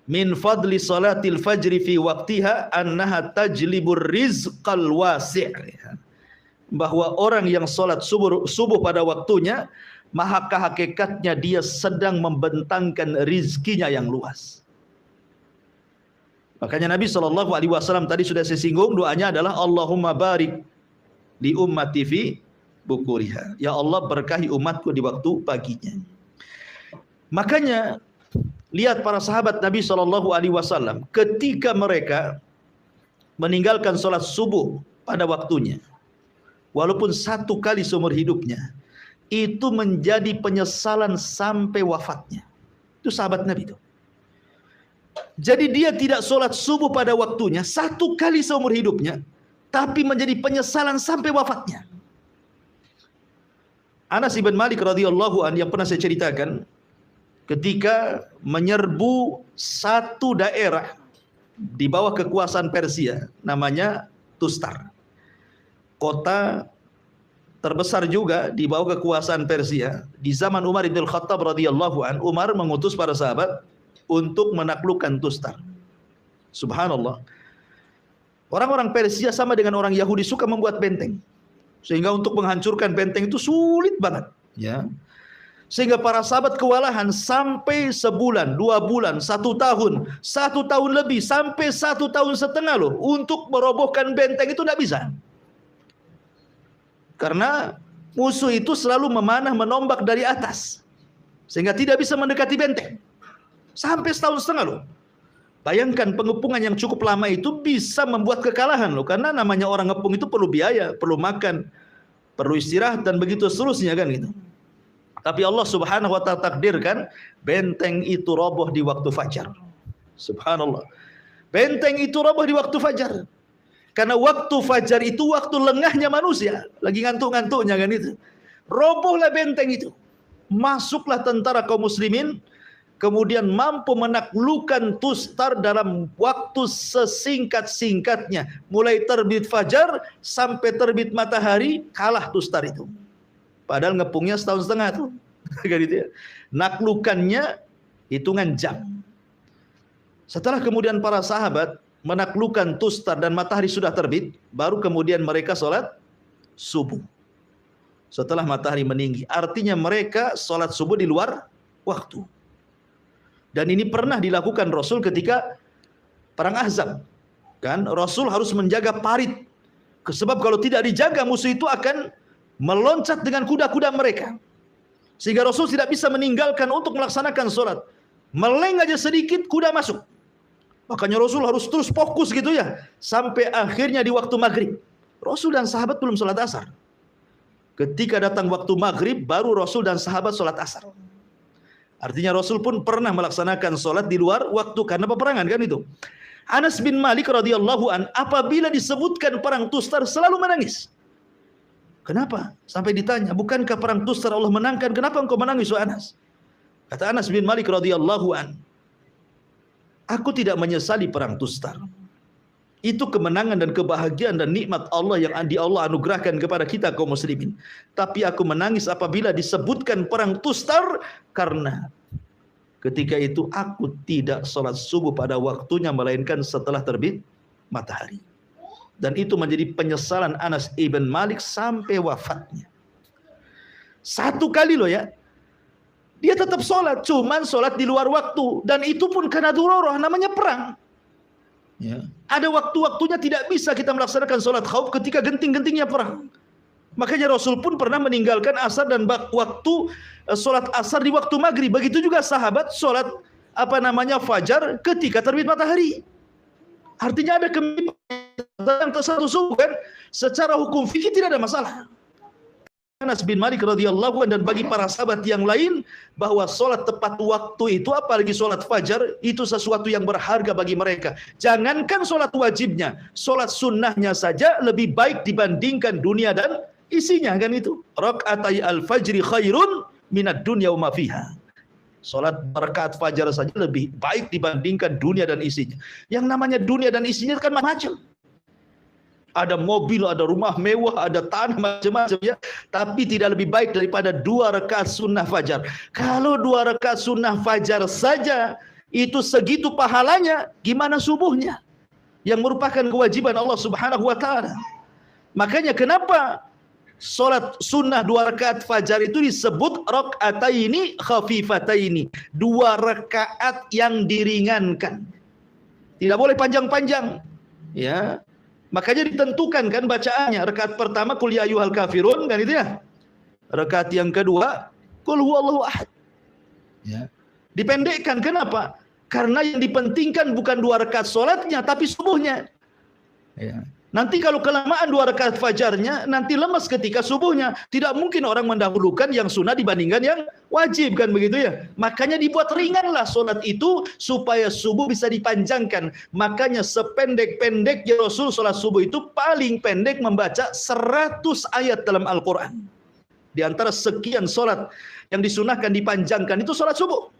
min fadli salatil fajri fi waqtiha annaha tajlibur rizqal wasi'. Bahwa orang yang sholat subuh pada waktunya, maka hakikatnya dia sedang membentangkan rizkinya yang luas. Makanya Nabi SAW tadi sudah saya singgung, doanya adalah Allahumma barik li ummati fi bukuriha. Ya Allah, berkahi umatku di waktu paginya. Makanya lihat para sahabat Nabi SAW ketika mereka meninggalkan sholat subuh pada waktunya, walaupun satu kali seumur hidupnya, itu menjadi penyesalan sampai wafatnya. Itu sahabat Nabi itu. Jadi dia tidak sholat subuh pada waktunya satu kali seumur hidupnya, tapi menjadi penyesalan sampai wafatnya. Anas bin Malik radhiyallahu anhu yang pernah saya ceritakan, ketika menyerbu satu daerah di bawah kekuasaan Persia, namanya Tustar. Kota terbesar juga di bawah kekuasaan Persia. Di zaman Umar bin Khattab radhiyallahu anhu, Umar mengutus para sahabat untuk menaklukkan Tustar. Subhanallah. Orang-orang Persia sama dengan orang Yahudi suka membuat benteng. Sehingga untuk menghancurkan benteng itu sulit banget, ya. Sehingga para sahabat kewalahan sampai sebulan, 2 bulan, 1 tahun, 1 tahun lebih, sampai 1 tahun setengah loh, untuk merobohkan benteng itu tidak bisa. Karena musuh itu selalu memanah menombak dari atas, sehingga tidak bisa mendekati benteng. Sampai 1 tahun setengah loh. Bayangkan pengepungan yang cukup lama itu bisa membuat kekalahan loh. Karena namanya orang ngepung itu perlu biaya, perlu makan, perlu istirahat, dan begitu seterusnya kan gitu. Tapi Allah Subhanahu wa ta'ala takdirkan benteng itu roboh di waktu fajar. Subhanallah. Benteng itu roboh di waktu fajar. Karena waktu fajar itu waktu lengahnya manusia, lagi ngantuk-ngantuknya kan itu. Robohlah benteng itu. Masuklah tentara kaum muslimin, kemudian mampu menaklukkan Tustar dalam waktu sesingkat-singkatnya. Mulai terbit fajar sampai terbit matahari, kalah Tustar itu. Padahal ngepungnya 1 tahun setengah tuh. Gitu ya. Naklukannya hitungan jam. Setelah kemudian para sahabat menaklukkan Tustar dan matahari sudah terbit, baru kemudian mereka sholat subuh. Setelah matahari meninggi. Artinya mereka sholat subuh di luar waktu. Dan ini pernah dilakukan Rasul ketika perang Ahzab. Kan Rasul harus menjaga parit. Sebab kalau tidak dijaga, musuh itu akan meloncat dengan kuda-kuda mereka. Sehingga Rasul tidak bisa meninggalkan untuk melaksanakan sholat. Meleng aja sedikit, kuda masuk. Makanya Rasul harus terus fokus gitu ya. Sampai akhirnya di waktu maghrib. Rasul dan sahabat belum sholat asar. Ketika datang waktu maghrib, baru Rasul dan sahabat sholat asar. Artinya Rasul pun pernah melaksanakan sholat di luar waktu karena peperangan kan itu. Anas bin Malik radhiyallahu an apabila disebutkan perang Tustar selalu menangis. Kenapa? Sampai ditanya, bukankah perang Tustar Allah menangkan? Kenapa engkau menangis, wahai Anas? Kata Anas bin Malik radhiyallahu an, aku tidak menyesali perang Tustar. Itu kemenangan dan kebahagiaan dan nikmat Allah yang Allah anugerahkan kepada kita kaum muslimin. Tapi aku menangis apabila disebutkan perang Tustar karena ketika itu aku tidak sholat subuh pada waktunya melainkan setelah terbit matahari. Dan itu menjadi penyesalan Anas ibn Malik sampai wafatnya. 1 kali loh ya. Dia tetap sholat, cuman sholat di luar waktu. Dan itu pun karena dururah, namanya perang. Ya. Ada waktu-waktunya tidak bisa kita melaksanakan sholat khauf ketika genting-gentingnya perang. Makanya Rasul pun pernah meninggalkan asar dan waktu sholat asar di waktu maghrib. Begitu juga sahabat sholat fajar ketika terbit matahari. Artinya ada kemiripan yang satu subuh kan. Secara hukum fikih tidak ada masalah. Anas bin Malik radhiyallahu anhu dan bagi para sahabat yang lain bahwa sholat tepat waktu itu, apalagi sholat fajar, itu sesuatu yang berharga bagi mereka. Jangankan sholat wajibnya, sholat sunnahnya saja lebih baik dibandingkan dunia dan isinya, kan itu. Rakaatai al-fajri khairun minad dunya wa ma fiha. Sholat rakaat fajar saja lebih baik dibandingkan dunia dan isinya. Yang namanya dunia dan isinya kan macam-macam. Ada mobil, ada rumah mewah, ada tanah, macam-macam ya. Tapi tidak lebih baik daripada 2 rakaat sunnah fajar. Kalau 2 rakaat sunnah fajar saja itu segitu pahalanya, gimana subuhnya? Yang merupakan kewajiban Allah Subhanahu wa taala. Makanya kenapa salat sunnah 2 rakaat fajar itu disebut rakaataini khafifataini, 2 rakaat yang diringankan. Tidak boleh panjang-panjang. Ya. Makanya ditentukan kan bacaannya. Rakaat pertama qul ya ayyuhal kafirun, kan itu ya. Rakaat yang kedua qul huwallahu ahad. Ya. Dipendekkan, kenapa? Karena yang dipentingkan bukan 2 rakaat salatnya tapi subuhnya. Ya. Nanti kalau kelamaan 2 rakaat fajarnya, nanti lemas ketika subuhnya. Tidak mungkin orang mendahulukan yang sunnah dibandingkan yang wajib, kan begitu ya. Makanya dibuat ringanlah solat itu supaya subuh bisa dipanjangkan. Makanya sependek-pendeknya Rasul solat subuh itu paling pendek membaca 100 ayat dalam Al-Quran. Di antara sekian solat yang disunahkan dipanjangkan itu solat subuh.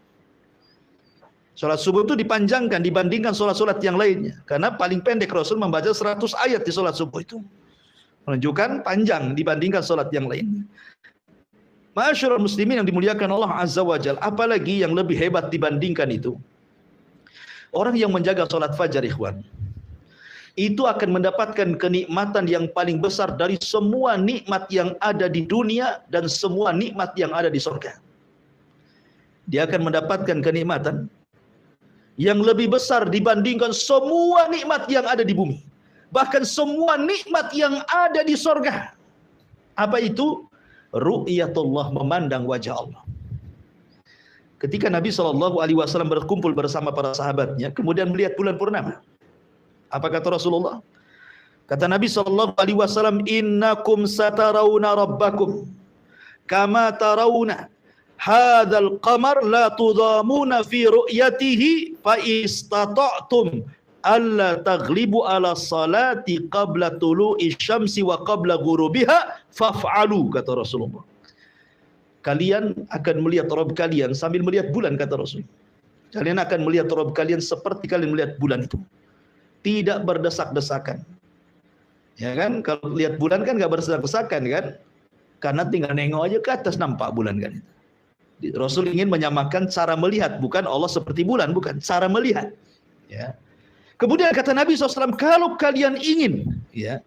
Sholat subuh itu dipanjangkan dibandingkan sholat-sholat yang lainnya. Karena paling pendek Rasul membaca 100 ayat di sholat subuh itu. Menunjukkan panjang dibandingkan sholat yang lainnya. Ma'asyiral muslimin yang dimuliakan Allah Azza wa Jalla. Apalagi yang lebih hebat dibandingkan itu. Orang yang menjaga sholat fajar, ikhwan, itu akan mendapatkan kenikmatan yang paling besar dari semua nikmat yang ada di dunia dan semua nikmat yang ada di surga. Dia akan mendapatkan kenikmatan yang lebih besar dibandingkan semua nikmat yang ada di bumi. Bahkan semua nikmat yang ada di sorga. Apa itu? Ru'yatullah, memandang wajah Allah. Ketika Nabi SAW berkumpul bersama para sahabatnya, kemudian melihat bulan purnama. Apa kata Rasulullah? Kata Nabi SAW, innakum satarawna rabbakum kama tarawna hadzal qamar la tudamuna fi ru'yatihi fa istata'tum alla taghlibu ala salati qabla tulu'i syamsi wa qabla ghurubiha faf'alu, kata Rasulullah. Kalian akan melihat Rabb kalian sambil melihat bulan, kata Rasul. Kalian akan melihat Rabb kalian seperti kalian melihat bulan itu. Tidak berdesak-desakan. Ya kan? Kalau lihat bulan kan enggak berdesak-desakan kan? Karena tinggal nengok aja ke atas nampak bulan kan itu. Rasul ingin menyamakan cara melihat, bukan Allah seperti bulan, bukan, cara melihat. Ya. Kemudian kata Nabi SAW, kalau kalian ingin, ya,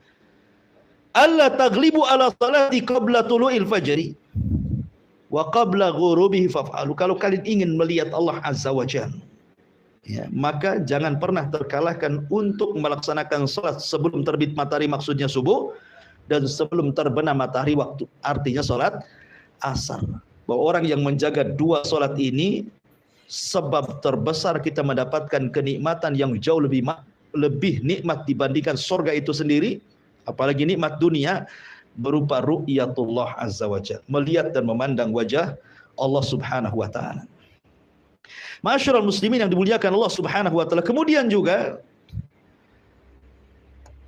alla taglibu ala salati qabla tulu'il fajri wa qabla ghurubihi faf'alu. Kalau kalian ingin melihat Allah Azza wa Jalla, ya, maka jangan pernah terkalahkan untuk melaksanakan salat sebelum terbit matahari, maksudnya subuh, dan sebelum terbenam matahari waktu, artinya salat asar. Bahwa orang yang menjaga 2 salat ini sebab terbesar kita mendapatkan kenikmatan yang jauh lebih nikmat dibandingkan surga itu sendiri, apalagi nikmat dunia berupa ru'yatullah azza wajalla, melihat dan memandang wajah Allah Subhanahu wa taala. Ma'asyiral muslimin yang dimuliakan Allah Subhanahu wa taala. Kemudian juga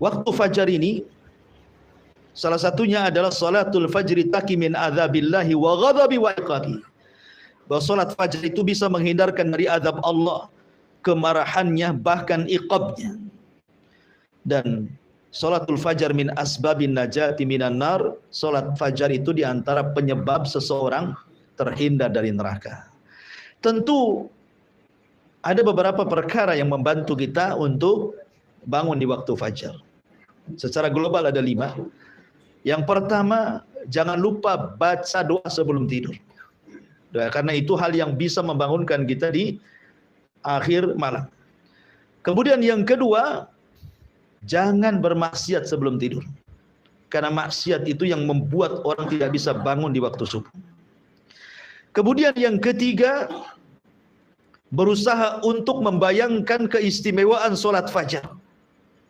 waktu fajar ini salah satunya adalah salatul fajri taqi min adzabillahi wa ghadabi wa iqabi. Bahwa salat fajar itu bisa menghindarkan dari azab Allah, kemarahannya, bahkan iqabnya. Dan salatul fajar min asbabin najati minan nar. Salat fajar itu diantara penyebab seseorang terhindar dari neraka. Tentu ada beberapa perkara yang membantu kita untuk bangun di waktu fajar. Secara global ada 5. Yang pertama, jangan lupa baca doa sebelum tidur. Karena itu hal yang bisa membangunkan kita di akhir malam. Kemudian yang kedua, jangan bermaksiat sebelum tidur. Karena maksiat itu yang membuat orang tidak bisa bangun di waktu subuh. Kemudian yang ketiga, berusaha untuk membayangkan keistimewaan solat fajar.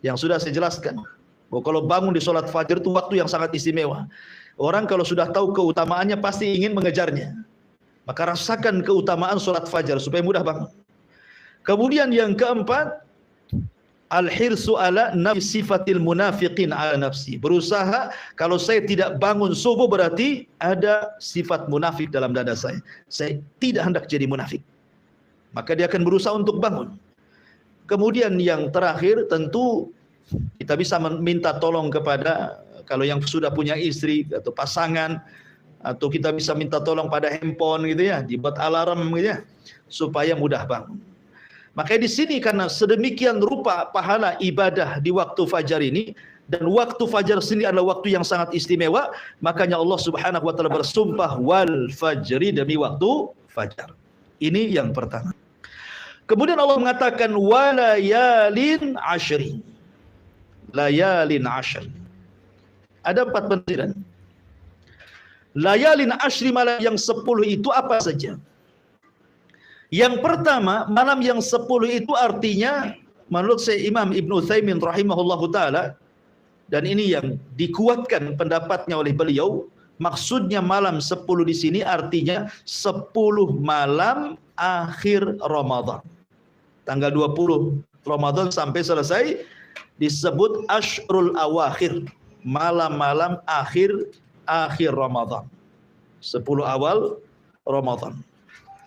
Yang sudah saya jelaskan. Bahwa kalau bangun di solat fajar itu waktu yang sangat istimewa. Orang kalau sudah tahu keutamaannya pasti ingin mengejarnya. Maka rasakan keutamaan solat fajar supaya mudah bangun. Kemudian yang keempat, al-hirsu ala nafsi sifatil munafiqin ala nafsi. Berusaha kalau saya tidak bangun subuh berarti ada sifat munafik dalam dada saya. Saya tidak hendak jadi munafik. Maka dia akan berusaha untuk bangun. Kemudian yang terakhir tentu kita bisa minta tolong kepada, kalau yang sudah punya istri atau pasangan, atau kita bisa minta tolong pada handphone gitu ya, dibuat alarm gitu ya, supaya mudah bangun. Makanya di sini karena sedemikian rupa pahala ibadah di waktu fajar ini, dan waktu fajar sendiri adalah waktu yang sangat istimewa, makanya Allah Subhanahu wa taala bersumpah wal fajri, demi waktu fajar. Ini yang pertama. Kemudian Allah mengatakan walayalin ashri. Layalin ashri. Ada 4 penafsiran. Layalin ashri, malam yang 10 itu apa saja? Yang pertama, malam yang 10 itu artinya menurut saya Imam Ibnu Utsaimin rahimahullahu taala, dan ini yang dikuatkan pendapatnya oleh beliau, maksudnya malam 10 di sini artinya 10 malam akhir Ramadan. Tanggal 20 Ramadan sampai selesai disebut Ashrul Awakhir, malam-malam akhir Ramadan. 10 awal Ramadan.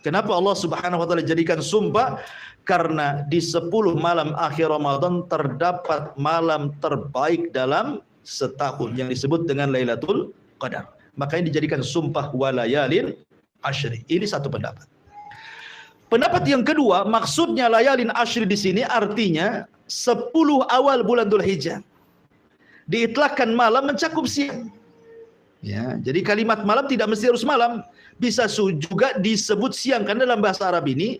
Kenapa Allah Subhanahu wa taala jadikan sumpah? Karena di 10 malam akhir Ramadan terdapat malam terbaik dalam setahun yang disebut dengan Lailatul Qadar. Makanya dijadikan sumpah walayalin ashri. Ini satu pendapat. Pendapat yang kedua, maksudnya layalin ashri di sini artinya 10 awal bulan Dzulhijjah. Diitlakkan malam mencakup siang. Ya, jadi kalimat malam tidak mesti harus malam, bisa juga disebut siang, karena dalam bahasa Arab ini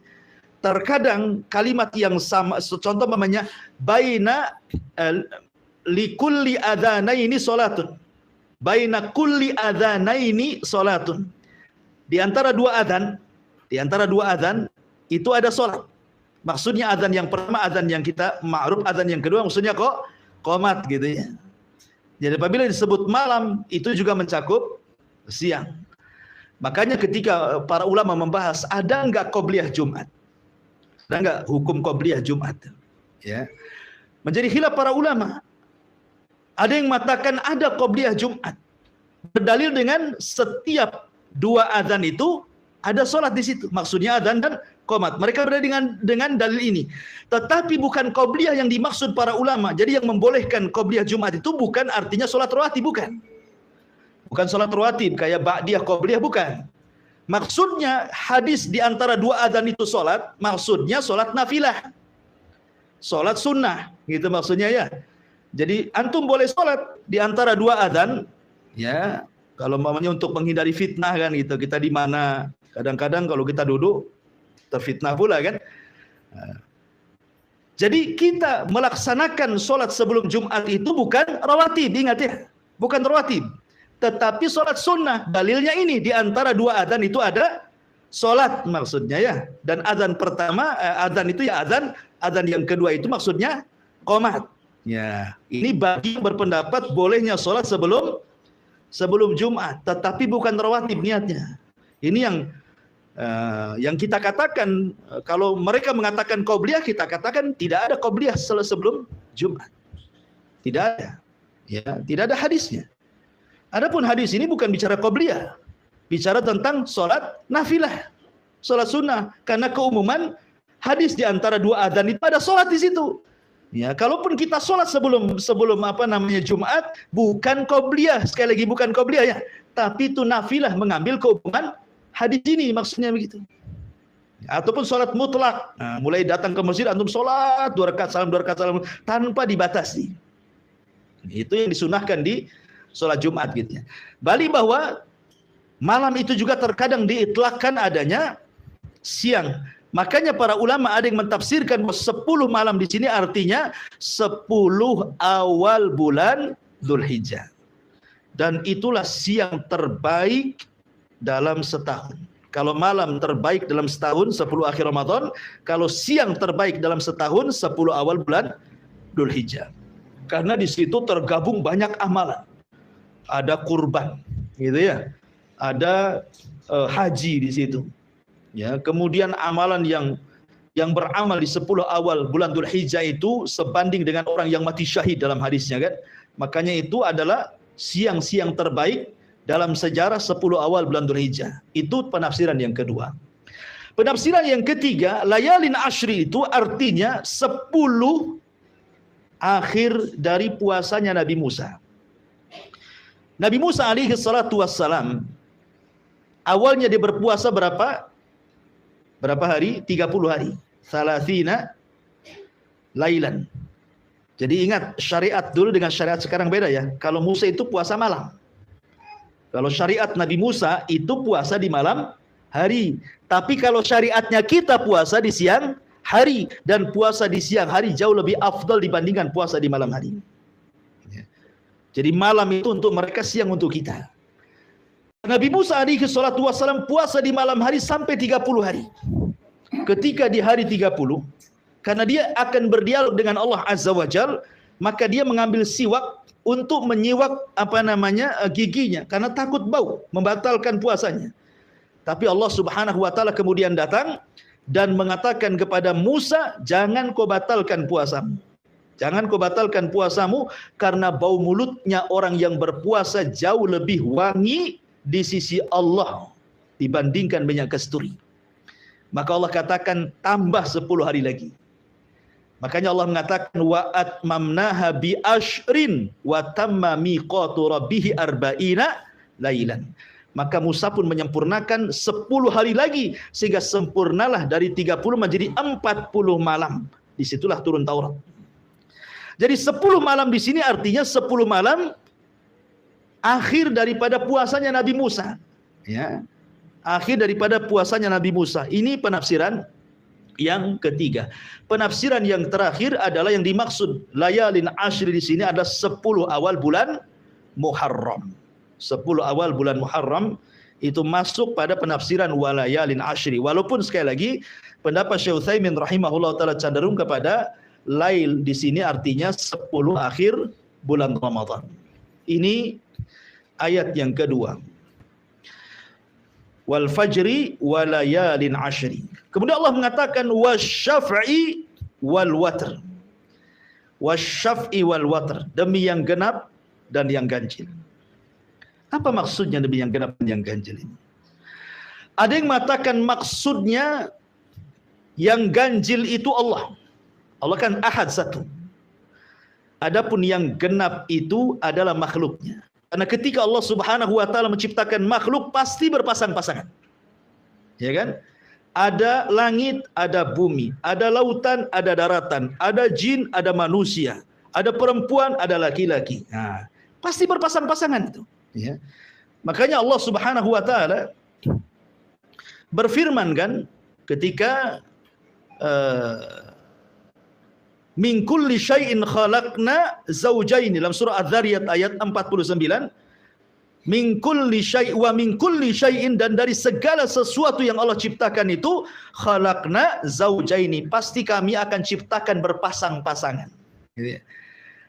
terkadang kalimat yang sama, contoh namanya baina likulli adzanaini salatun. Baina kulli adzanaini salatun. Di antara dua adzan itu ada salat. Maksudnya adzan yang pertama adzan yang kita ma'ruf, adzan yang kedua maksudnya qomat gitu ya. Jadi apabila disebut malam itu juga mencakup siang. Makanya ketika para ulama membahas ada enggak qobliyah Jumat? Ada enggak hukum qobliyah Jumat? Ya. Menjadi khilaf para ulama. Ada yang mengatakan ada qobliyah Jumat. Berdalil dengan setiap 2 adzan itu ada salat di situ. Maksudnya adzan dan qomat. Mereka berdalil dengan dalil ini. Tetapi bukan qobliyah yang dimaksud para ulama. Jadi yang membolehkan qobliyah Jumat itu bukan artinya salat rawatib, bukan. Bukan salat rawatib kayak ba'diyah qobliyah, bukan. Maksudnya hadis di antara 2 adzan itu salat, maksudnya salat nafilah. Salat sunnah, gitu maksudnya ya. Jadi antum boleh salat di antara 2 adzan, ya. Kalau mamanya untuk menghindari fitnah kan gitu. Kita di mana? Kadang-kadang kalau kita duduk terfitnah pula kan. Jadi kita melaksanakan sholat sebelum Jumat itu bukan rawatib, ingat ya, bukan rawatib, tetapi sholat sunnah. Dalilnya ini di antara 2 adzan itu ada sholat maksudnya ya. Dan adzan pertama, adzan itu ya adzan yang kedua itu maksudnya qomat. Ya, ini bagi yang berpendapat bolehnya sholat sebelum Jumat, tetapi bukan rawatib niatnya. Ini yang kita katakan, kalau mereka mengatakan qobliyah, kita katakan tidak ada qobliyah sebelum Jumat. Tidak ada. Ya, tidak ada hadisnya. Adapun hadis ini bukan bicara qobliyah, bicara tentang sholat nafilah, sholat sunnah. Karena keumuman hadis di antara 2 adzan itu ada sholat di situ. Ya, kalaupun kita sholat sebelum Jumat, bukan qobliyah, sekali lagi bukan qobliyah ya, tapi itu nafilah, mengambil keumuman hadis ini, maksudnya begitu. Ataupun sholat mutlak, nah, mulai datang ke masjid antum sholat 2 rakaat salam tanpa dibatasi. Itu yang disunahkan di sholat Jumat gitu ya. Balik bahwa malam itu juga terkadang diitlakkan adanya siang. Makanya para ulama ada yang mentafsirkan 10 malam di sini artinya 10 awal bulan Dzulhijjah. dan itulah siang terbaik dalam setahun. Kalau malam terbaik dalam setahun 10 akhir Ramadan, kalau siang terbaik dalam setahun 10 awal bulan Dzulhijjah. Karena di situ tergabung banyak amalan. Ada kurban, gitu ya. Ada haji di situ. Ya, kemudian amalan yang beramal di 10 awal bulan Dzulhijjah itu sebanding dengan orang yang mati syahid dalam hadisnya kan. Makanya itu adalah siang-siang terbaik dalam sejarah 10 awal bulan Dzulhijjah. Itu penafsiran yang kedua. Penafsiran yang ketiga, layalin ashri itu artinya 10 akhir dari puasanya Nabi Musa. Nabi Musa alaihi salatu wassalam, awalnya dia berpuasa berapa hari? 30 hari. Salasina lailan. Jadi ingat, syariat dulu dengan syariat sekarang beda ya. Kalau Musa itu puasa malam. Kalau syariat Nabi Musa itu puasa di malam hari. Tapi kalau syariatnya kita puasa di siang hari. Dan puasa di siang hari jauh lebih afdal dibandingkan puasa di malam hari. Jadi malam itu untuk mereka, siang untuk kita. Nabi Musa alaihi salatu wassalam puasa di malam hari sampai 30 hari. Ketika di hari 30, karena dia akan berdialog dengan Allah Azza wa Jal, maka dia mengambil siwak untuk menyiwak giginya karena takut bau, membatalkan puasanya. Tapi Allah Subhanahu wa taala kemudian datang dan mengatakan kepada Musa, jangan kau batalkan puasamu. Jangan kau batalkan puasamu karena bau mulutnya orang yang berpuasa jauh lebih wangi di sisi Allah dibandingkan minyak kasturi. Maka Allah katakan tambah 10 hari lagi. Makanya Allah mengatakan wa atmamnaha bi ashrin wa tamma miqatu rabbih arba'ina lailan. Maka Musa pun menyempurnakan 10 hari lagi sehingga sempurnalah dari 30 menjadi 40 malam. Disitulah turun Taurat. Jadi 10 malam di sini artinya 10 malam akhir daripada puasanya Nabi Musa. Ya. Akhir daripada puasanya Nabi Musa. Ini penafsiran yang ketiga. Penafsiran yang terakhir adalah yang dimaksud layalin ashri di sini adalah 10 awal bulan Muharram. 10 awal bulan Muharram itu masuk pada penafsiran walayalin ashri. Walaupun sekali lagi pendapat Syekh Utsaimin rahimahullah taala cenderung kepada lail di sini artinya 10 akhir bulan Ramadan. Ini ayat yang kedua. Wal fajri walayalin ashri. Kemudian Allah mengatakan wasyaf'i wal watr. Wasyaf'i wal watr, demi yang genap dan yang ganjil. Apa maksudnya demi yang genap dan yang ganjil ini? Ada yang mengatakan maksudnya yang ganjil itu Allah. Allah kan ahad satu. Adapun yang genap itu adalah makhluknya. Karena ketika Allah Subhanahu wa taala menciptakan makhluk pasti berpasang-pasangan. Ya kan? Ada langit, ada bumi, ada lautan, ada daratan, ada jin, ada manusia, ada perempuan, ada laki-laki. Nah, pasti berpasang-pasangan itu, ya. Makanya Allah Subhanahu wa taala berfirman kan ketika min kulli syai'in khalaqna zawjayn dalam surah Az-Zariyat ayat 49. Min kulli syai' wa min kulli syai'in, dan dari segala sesuatu yang Allah ciptakan itu khalaqna zawjaini, pasti kami akan ciptakan berpasang-pasangan.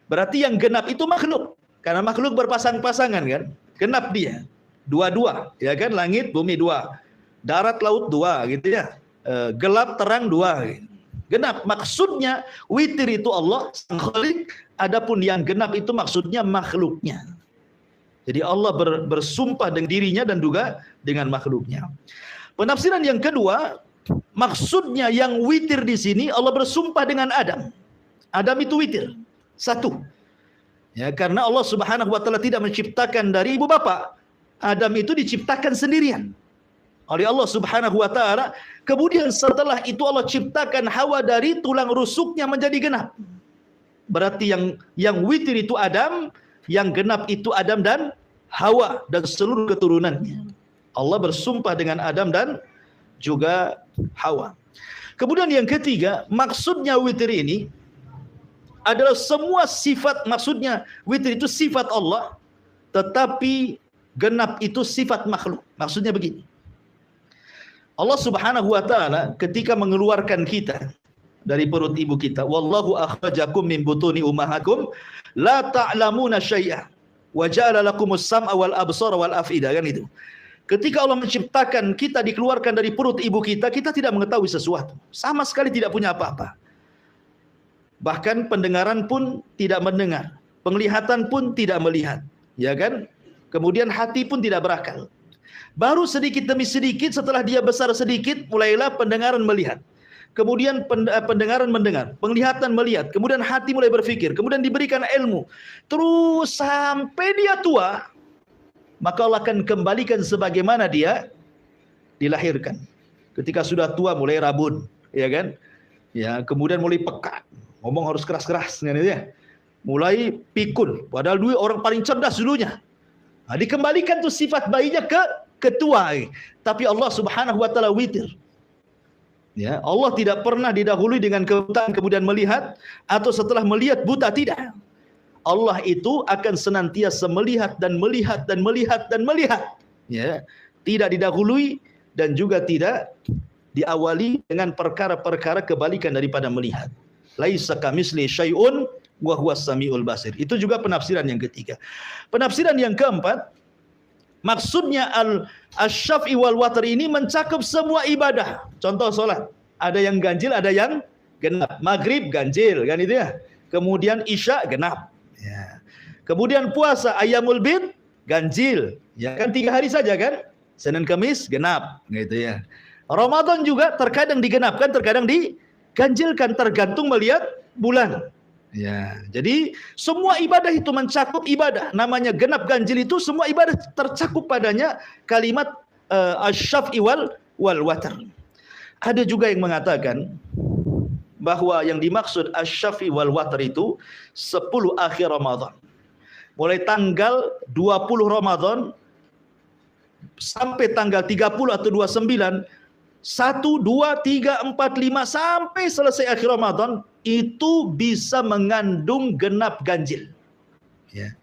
Berarti yang genap itu makhluk, karena makhluk berpasang-pasangan kan, genap dia. Dua-dua, ya kan, langit bumi dua, darat laut dua gitu ya. Gelap terang dua gitu. Genap maksudnya witir itu Allah sang khalik, adapun yang genap itu maksudnya makhluknya. Jadi Allah bersumpah dengan dirinya dan juga dengan makhluknya. Penafsiran yang kedua, maksudnya yang witir di sini Allah bersumpah dengan Adam. Adam itu witir, satu. Ya, karena Allah Subhanahu wa taala tidak menciptakan dari ibu bapak. Adam itu diciptakan sendirian oleh Allah Subhanahu wa taala. Kemudian setelah itu Allah ciptakan Hawa dari tulang rusuknya menjadi genap. Berarti yang witir itu Adam, yang genap itu Adam dan Hawa dan seluruh keturunannya. Allah bersumpah dengan Adam dan juga Hawa. Kemudian yang ketiga, maksudnya witir ini adalah semua sifat, maksudnya witir itu sifat Allah, tetapi genap itu sifat makhluk. Maksudnya begini. Allah Subhanahu wa taala ketika mengeluarkan kita dari perut ibu kita, wallahu akhrajakum min butuni ummahatikum la ta'lamuna syai'a wa ja'ala lakumus sam'a wal absara wal af'idah, kan itu. Ketika Allah menciptakan kita dikeluarkan dari perut ibu kita, kita tidak mengetahui sesuatu, sama sekali tidak punya apa-apa. Bahkan pendengaran pun tidak mendengar, penglihatan pun tidak melihat, ya kan? Kemudian hati pun tidak berakal. Baru sedikit demi sedikit setelah dia besar sedikit, mulailah pendengaran melihat. Kemudian pendengaran mendengar, penglihatan melihat, kemudian hati mulai berpikir, kemudian diberikan ilmu. Terus sampai dia tua, maka Allah akan kembalikan sebagaimana dia dilahirkan. Ketika sudah tua mulai rabun, ya kan? Ya, kemudian mulai peka, ngomong harus keras-keras, ya. Mulai pikun, padahal dulu orang paling cerdas dulunya. Nah, dikembalikan tuh sifat bayinya ke ketua. Tapi Allah Subhanahu wa taala witir. Ya, Allah tidak pernah didahului dengan kebutaan kemudian melihat, atau setelah melihat buta, tidak. Allah itu akan senantiasa melihat dan melihat dan melihat dan melihat. Ya, tidak didahului dan juga tidak diawali dengan perkara-perkara kebalikan daripada melihat. Laisa kamitsli syai'un wa huwas samiul basir. Itu juga penafsiran yang ketiga. Penafsiran yang keempat, maksudnya al-syaf'i wal watr ini mencakup semua ibadah. Contoh salat, ada yang ganjil, ada yang genap. Maghrib ganjil, kan itu ya. Kemudian isya genap. Ya. Kemudian puasa ayyamul bid ganjil. Ya kan 3 hari saja kan? Senin Kamis genap, gitu ya. Ramadan juga terkadang digenapkan, terkadang diganjilkan, tergantung melihat bulan. Ya, jadi semua ibadah itu mencakup ibadah. Namanya genap ganjil itu semua ibadah tercakup padanya kalimat asy-syaf'i wal watr. Ada juga yang mengatakan bahwa yang dimaksud asy-syaf'i wal watr itu 10 akhir Ramadan. Mulai tanggal 20 Ramadan sampai tanggal 30 atau 29, 1, 2, 3, 4, 5 sampai selesai akhir Ramadan itu bisa mengandung genap ganjil. Ya.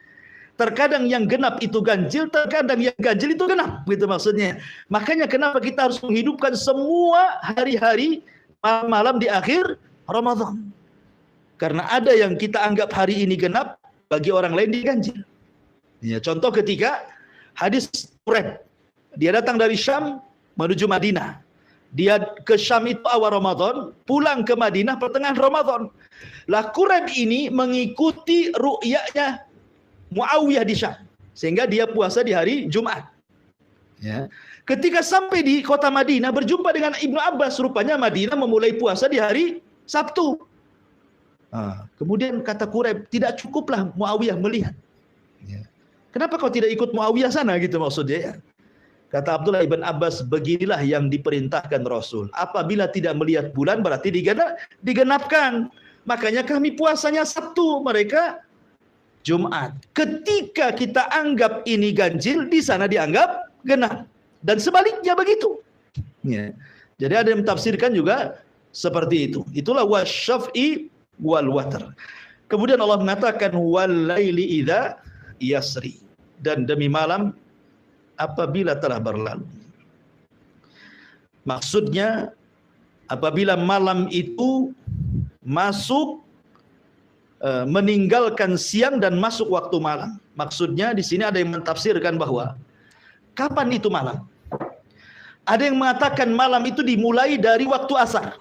Terkadang yang genap itu ganjil, terkadang yang ganjil itu genap, gitu maksudnya. Makanya kenapa kita harus menghidupkan semua hari-hari malam di akhir Ramadan. Karena ada yang kita anggap hari ini genap, bagi orang lain diganjil. Ya, contoh ketika hadis Quraib, dia datang dari Syam menuju Madinah. Dia ke Syam itu awal Ramadan, pulang ke Madinah pertengahan Ramadan. Lah Quraib ini mengikuti ru'yahnya Muawiyah di Syam, sehingga dia puasa di hari Jumat. Ya. Ketika sampai di kota Madinah berjumpa dengan Ibnu Abbas, rupanya Madinah memulai puasa di hari Sabtu. Kemudian kata Quraib, tidak cukuplah Muawiyah melihat. Ya. Kenapa kau tidak ikut Muawiyah sana, gitu maksudnya ya. Kata Abdullah ibn Abbas, beginilah yang diperintahkan Rasul. Apabila tidak melihat bulan berarti digenapkan. Makanya kami puasanya Sabtu, mereka Jumat. Ketika kita anggap ini ganjil, di sana dianggap genap. Dan sebaliknya begitu. Ya. Jadi ada yang mentafsirkan juga seperti itu. Itulah wasyaf'i wal watr. Kemudian Allah mengatakan wal laili idza yasri, dan demi malam apabila telah berlalu. Maksudnya apabila malam itu masuk meninggalkan siang dan masuk waktu malam. Maksudnya di sini ada yang mentafsirkan bahwa kapan itu malam? Ada yang mengatakan malam itu dimulai dari waktu asar.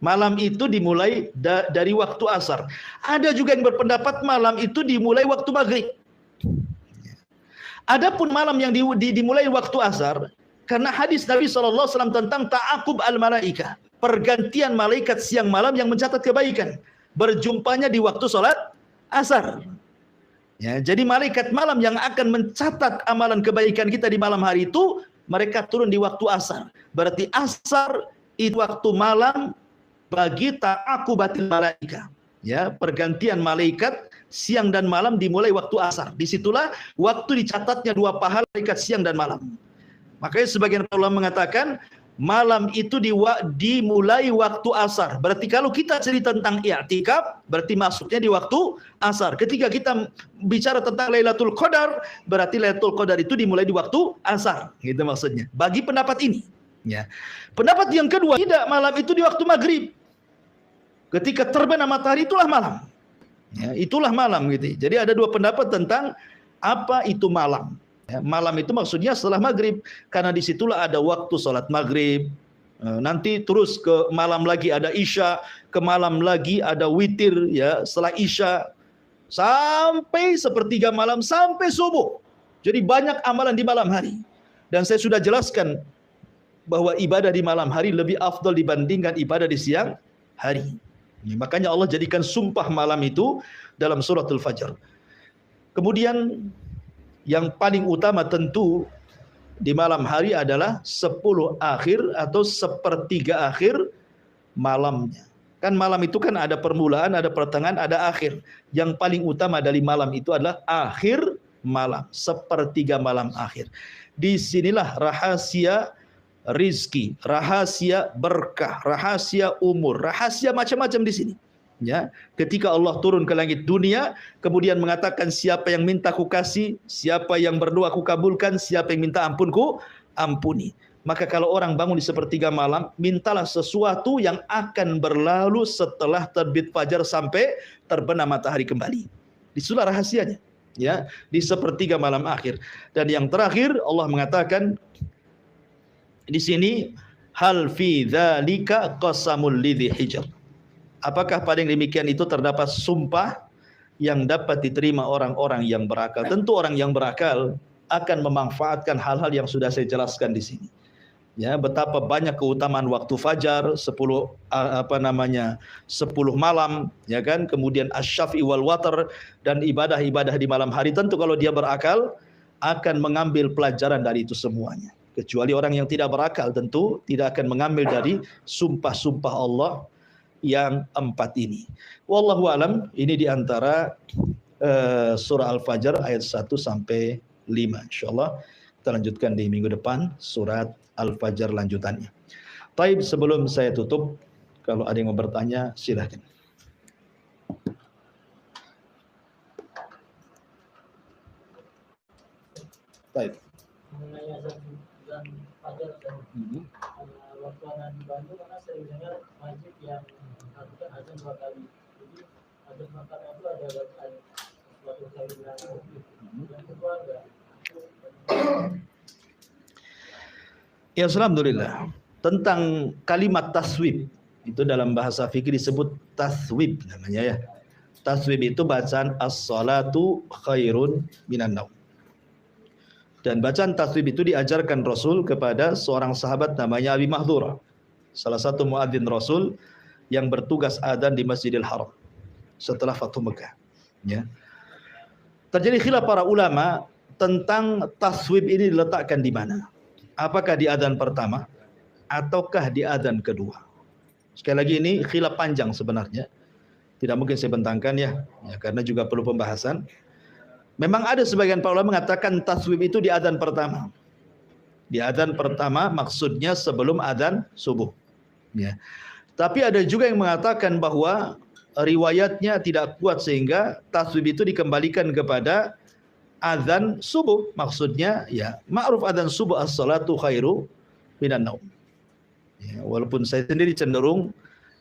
Malam itu dimulai dari waktu asar. Ada juga yang berpendapat malam itu dimulai waktu maghrib. Adapun malam yang dimulai waktu asar, karena hadis Nabi SAW tentang ta'aqub al-malaika, pergantian malaikat siang malam yang mencatat kebaikan, berjumpanya di waktu sholat asar. Ya, jadi malaikat malam yang akan mencatat amalan kebaikan kita di malam hari itu, mereka turun di waktu asar. Berarti asar itu waktu malam bagi ta'aqubatil malaika. Ya, pergantian malaikat siang dan malam dimulai waktu asar. Disitulah waktu dicatatnya 2 pahala malaikat siang dan malam. Makanya sebagian ulama mengatakan malam itu dimulai waktu asar. Berarti kalau kita cerita tentang i'tikaf, berarti masuknya di waktu asar. Ketika kita bicara tentang Lailatul Qadar, berarti Lailatul Qadar itu dimulai di waktu asar. Gitu maksudnya. Bagi pendapat ini. Ya. Pendapat yang kedua, tidak, malam itu di waktu maghrib. Ketika terbenam matahari itulah malam. Ya, itulah malam gitu. Jadi ada dua pendapat tentang apa itu malam. Ya, malam itu maksudnya setelah maghrib, karena disitulah ada waktu sholat maghrib. Nanti terus ke malam lagi ada isya, ke malam lagi ada witir, ya setelah isya sampai sepertiga malam sampai subuh. Jadi banyak amalan di malam hari. Dan saya sudah jelaskan bahwa ibadah di malam hari lebih afdal dibandingkan ibadah di siang hari. Ya, makanya Allah jadikan sumpah malam itu dalam suratul Fajr. Kemudian yang paling utama tentu di malam hari adalah 10 akhir atau sepertiga akhir malamnya. Kan malam itu kan ada permulaan, ada pertengahan, ada akhir. Yang paling utama dari malam itu adalah akhir malam, sepertiga malam akhir. Disinilah rahasia rizki, rahasia berkah, rahasia umur, rahasia macam-macam di sini. Ya, ketika Allah turun ke langit dunia, kemudian mengatakan siapa yang minta ku kasih, siapa yang berdoa ku kabulkan, siapa yang minta ampun ku ampuni. Maka kalau orang bangun di sepertiga malam, mintalah sesuatu yang akan berlalu setelah terbit fajar sampai terbenam matahari kembali. Disitulah rahasianya, ya, di sepertiga malam akhir. Dan yang terakhir Allah mengatakan di sini, hal fi dzalika qasamul lidzi hijr. Apakah pada yang demikian itu terdapat sumpah yang dapat diterima orang-orang yang berakal? Tentu orang yang berakal akan memanfaatkan hal-hal yang sudah saya jelaskan di sini. Ya, betapa banyak keutamaan waktu fajar, 10 malam, ya kan? Kemudian asy-syafi wal watr dan ibadah-ibadah di malam hari. Tentu kalau dia berakal akan mengambil pelajaran dari itu semuanya. Kecuali orang yang tidak berakal tentu tidak akan mengambil dari sumpah-sumpah Allah yang 4 ini. Wallahu alam, ini di antara surah Al-Fajr ayat 1 sampai 5. Insyaallah kita lanjutkan di minggu depan surat Al-Fajr lanjutannya. Taib, sebelum saya tutup, kalau ada yang mau bertanya silakan. Taib. Mengenai azan Fajar dan waktu anak di Bandung, karena sering dengar masjid yang melakukan azan 2 kali. Jadi azan pertama itu ada bacaan suatu kalimat, yang kedua ada. Ya, alhamdulillah. Tentang kalimat taswib, itu dalam bahasa fikih disebut taswib namanya ya. Taswib itu bacaan as-salatu khairun minan naum. Dan bacaan taswib itu diajarkan Rasul kepada seorang sahabat namanya Abi Mahdhurah, salah satu muadzin Rasul yang bertugas adzan di Masjidil Haram setelah Fathu Mekah. Ya. Terjadi khilaf para ulama tentang taswib ini diletakkan di mana. Apakah di adzan pertama ataukah di adzan kedua? Sekali lagi ini khilaf panjang sebenarnya. Tidak mungkin saya bentangkan ya karena juga perlu pembahasan. Memang ada sebagian para ulama mengatakan taswib itu di adzan pertama. Di adzan pertama maksudnya sebelum adzan subuh. Ya. Tapi ada juga yang mengatakan bahwa riwayatnya tidak kuat sehingga taswib itu dikembalikan kepada adzan subuh. Maksudnya ya ma'ruf adzan subuh as-salatu khairu minan naum. Ya, walaupun saya sendiri cenderung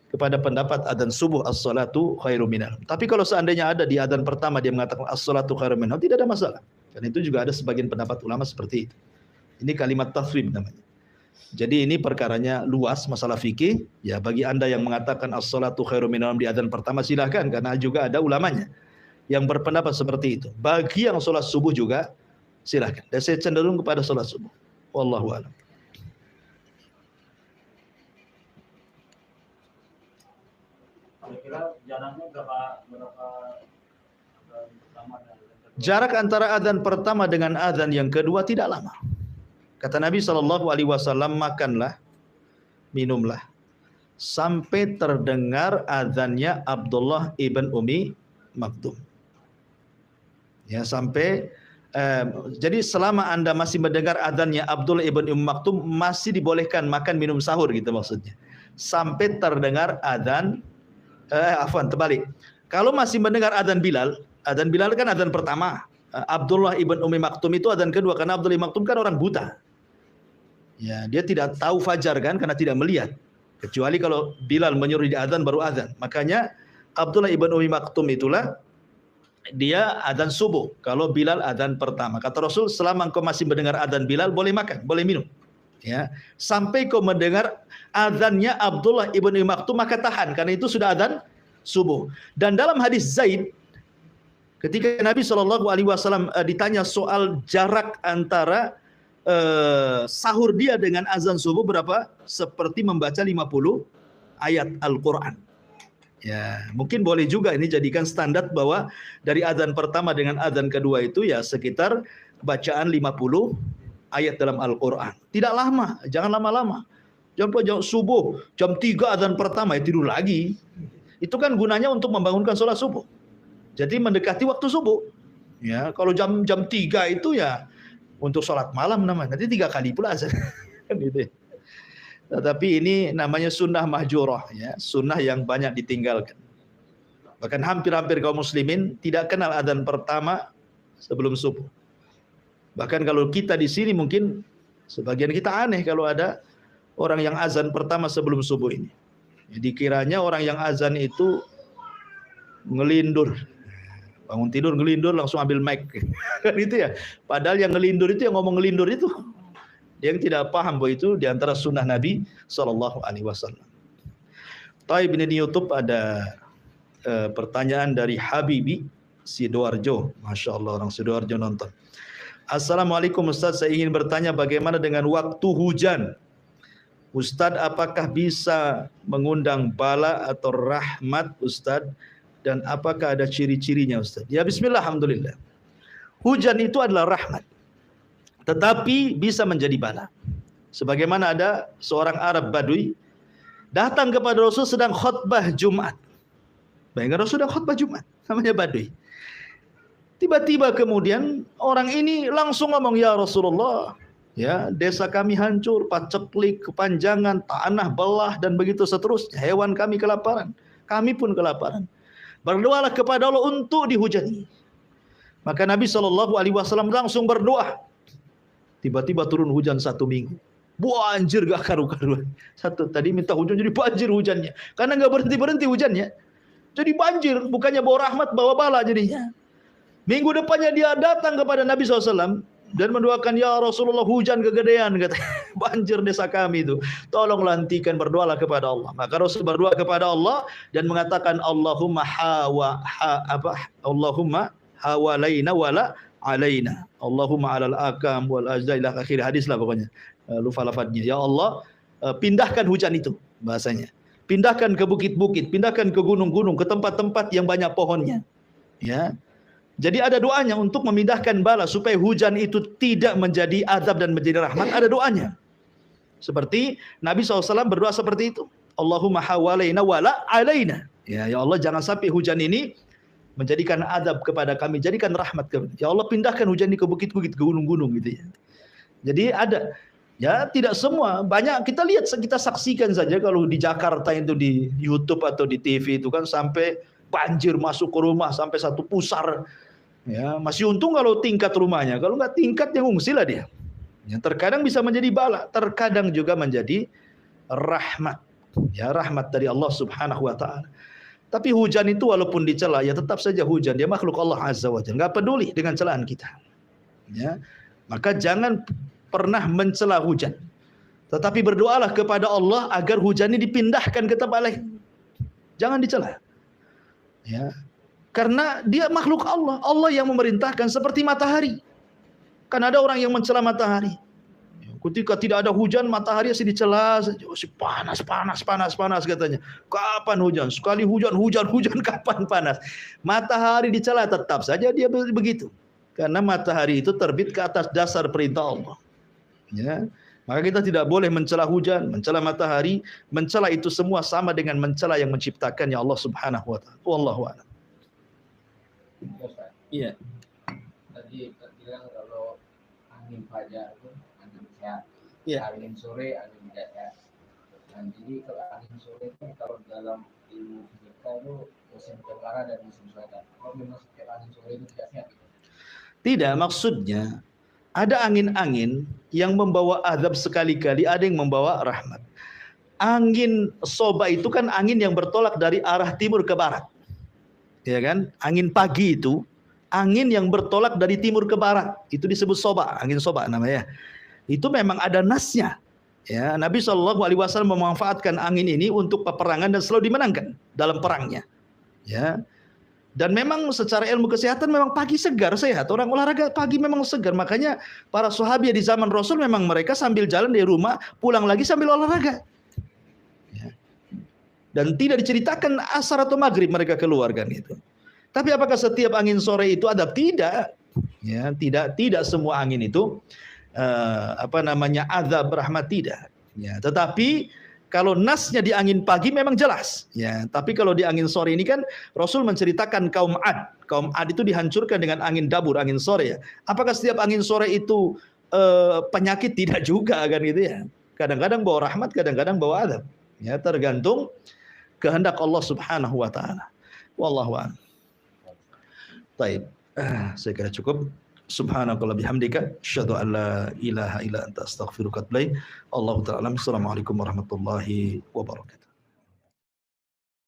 kepada pendapat adzan subuh as-salatu khairu minan naum. Tapi kalau seandainya ada di adzan pertama dia mengatakan as-salatu khairu minan naum, tidak ada masalah. Dan itu juga ada sebagian pendapat ulama seperti itu. Ini kalimat taswib namanya. Jadi ini perkaranya luas masalah fikih. Ya bagi Anda yang mengatakan as-salatu khairu minan naum di adzan pertama silahkan, karena juga ada ulamanya yang berpendapat seperti itu. Bagi yang sholat subuh juga silahkan. Dan saya cenderung kepada sholat subuh. Wallahu a'lam. Kira-kira jaraknya berapa lama? Jarak antara adzan pertama dengan adzan yang kedua tidak lama. Kata Nabi SAW, makanlah, minumlah sampai terdengar adzannya Abdullah ibn Umi Maktum. Ya, sampai Jadi selama Anda masih mendengar adzannya Abdullah ibn Maktum, masih dibolehkan makan minum sahur gitu maksudnya. Sampai terdengar adzan terbalik. Kalau masih mendengar adzan Bilal kan adzan pertama. Abdullah ibn Maktum itu adzan kedua, karena Abdullah ibn Maktum kan orang buta. Ya, dia tidak tahu fajar kan karena tidak melihat. Kecuali kalau Bilal menyuruh dia adzan baru adzan. Makanya Abdullah ibn Maktum itulah dia adzan subuh kalau Bilal adzan pertama. Kata Rasul, selama engkau masih mendengar adzan Bilal, boleh makan, boleh minum. Ya, sampai kau mendengar adzannya Abdullah ibn Maktum, maka tahan, karena itu sudah adzan subuh. Dan dalam hadis Zaid, ketika Nabi SAW ditanya soal jarak antara sahur dia dengan azan subuh berapa? Seperti membaca 50 ayat Al-Quran. Ya, mungkin boleh juga ini jadikan standar bahwa dari azan pertama dengan azan kedua itu ya sekitar bacaan 50 ayat dalam Al-Quran. Tidak lama, jangan lama-lama. Jam subuh, jam 3 azan pertama ya tidur lagi. Itu kan gunanya untuk membangunkan sholat subuh. Jadi mendekati waktu subuh. Ya, kalau jam 3 itu ya untuk sholat malam namanya. Nanti 3 kali pula azan. Gitu. Tetapi ini namanya sunnah mahjurah, ya, sunnah yang banyak ditinggalkan. Bahkan hampir-hampir kaum muslimin tidak kenal adzan pertama sebelum subuh. Bahkan kalau kita di sini mungkin sebagian kita aneh kalau ada orang yang azan pertama sebelum subuh ini. Jadi kiranya orang yang azan itu ngelindur. Bangun tidur ngelindur langsung ambil mic. Kan itu ya. Padahal yang ngelindur itu, yang ngomong ngelindur itu yang tidak paham bahwa itu diantara sunnah Nabi SAW. Taib, ini di YouTube ada pertanyaan dari Habibi Sidoarjo. Masya Allah, orang Sidoarjo nonton. Assalamualaikum Ustaz, saya ingin bertanya bagaimana dengan waktu hujan? Ustaz, apakah bisa mengundang bala atau rahmat Ustaz? Dan apakah ada ciri-cirinya Ustaz? Ya bismillah, alhamdulillah. Hujan itu adalah rahmat, tetapi bisa menjadi bala. Sebagaimana ada seorang Arab Badui datang kepada Rasul sedang khutbah Jumat. Bayangkan Rasul sedang khutbah Jumat, namanya Badui. Tiba-tiba kemudian orang ini langsung ngomong, ya Rasulullah, ya desa kami hancur, paceklik, kepanjangan, tanah belah dan begitu seterusnya. Hewan kami kelaparan, kami pun kelaparan. Berdoalah kepada Allah untuk dihujani. Maka Nabi SAW langsung berdoa. Tiba-tiba turun hujan 1 minggu. Banjir gak karu-karuan. Tadi minta hujan jadi banjir hujannya. Karena gak berhenti-berhenti hujannya. Jadi banjir. Bukannya bawa rahmat, bawa bala jadinya. Minggu depannya dia datang kepada Nabi SAW. Dan mendoakan, ya Rasulullah hujan kegedean. Kata, banjir desa kami itu. Tolonglah hentikan, berdoalah kepada Allah. Maka Rasul berdoa kepada Allah. Dan mengatakan, Allahumma Allahumma hawalaina wala alaina. Allahumma alal akam wal ajda ila akhir hadis lah pokoknya. Lupa lafadznya. Ya Allah, pindahkan hujan itu bahasanya. Pindahkan ke bukit-bukit, pindahkan ke gunung-gunung, ke tempat-tempat yang banyak pohonnya. Ya. Jadi ada doanya untuk memindahkan bala supaya hujan itu tidak menjadi azab dan menjadi rahmat. Ada doanya. Seperti Nabi SAW berdoa seperti itu. Allahumma hawalaina wala alaina. Ya Allah, jangan sampai hujan ini menjadikan adab kepada kami, jadikan rahmat kepada kami. Ya Allah, pindahkan hujan ini ke bukit-bukit, ke gunung-gunung gitu ya. Jadi ada, ya tidak semua, banyak kita lihat, kita saksikan saja kalau di Jakarta itu di YouTube atau di TV itu kan sampai banjir masuk ke rumah sampai 1 pusar. Ya, masih untung kalau tingkat rumahnya, kalau nggak tingkat yang ngungsi lah dia. Ya, terkadang bisa menjadi bala, terkadang juga menjadi rahmat. Ya, rahmat dari Allah Subhanahu wa taala. Tapi hujan itu walaupun dicela, ya tetap saja hujan. Dia makhluk Allah Azza wa Jalla. Nggak peduli dengan celaan kita. Ya. Maka jangan pernah mencela hujan. Tetapi berdoalah kepada Allah agar hujan ini dipindahkan ke tempat lain. Jangan dicela. Ya. Karena dia makhluk Allah. Allah yang memerintahkan seperti matahari. Kan ada orang yang mencela matahari. Ketika tidak ada hujan, matahari masih dicela saja. Panas katanya. Kapan hujan? Sekali hujan, kapan panas? Matahari dicela, tetap saja dia begitu. Karena matahari itu terbit ke atas dasar perintah Allah. Ya. Maka kita tidak boleh mencela hujan, mencela matahari, mencela itu semua sama dengan mencela yang menciptakannya Allah Subhanahu wa taala. Wallahu a'lam. Iya. Tadi bilang kalau angin fajar itu angin sehat, angin sore angin tidak sehat. Dan jadi kalau angin sore itu kalau dalam ilmu fisika itu musim tenggara dan musim selatan. Kalau memang setiap angin sore itu tidak sehat. Tidak, maksudnya ada angin-angin yang membawa azab sekali-kali, ada yang membawa rahmat. Angin soba itu kan angin yang bertolak dari arah timur ke barat. Ya kan? Angin pagi itu angin yang bertolak dari timur ke barat. Itu disebut soba, angin soba namanya. Itu memang ada nasnya. Ya, Nabi SAW memanfaatkan angin ini untuk peperangan dan selalu dimenangkan dalam perangnya. Ya. Dan memang secara ilmu kesehatan memang pagi segar, sehat. Orang olahraga pagi memang segar. Makanya para sahabat di zaman Rasul memang mereka sambil jalan di rumah, pulang lagi sambil olahraga. Ya. Dan tidak diceritakan asar atau maghrib mereka keluar kan itu. Tapi apakah setiap angin sore itu adab? Tidak. Ya, tidak semua angin itu azab rahmat, tidak. Ya, tetapi kalau nasnya di angin pagi memang jelas, ya. Tapi kalau di angin sore ini kan Rasul menceritakan kaum Ad. Kaum Ad itu dihancurkan dengan angin dabur, angin sore ya. Apakah setiap angin sore itu penyakit? Tidak juga kan gitu ya. Kadang-kadang bawa rahmat, kadang-kadang bawa azab. Ya, tergantung kehendak Allah Subhanahu wa taala. Wallahu a'lam. Baik. Saya kira cukup. Subhanakallah bihamdika asyhadu an la ilaha illa anta astaghfiruka wa atubu ilaik. Allahu ta'ala. Assalamualaikum warahmatullahi wabarakatuh.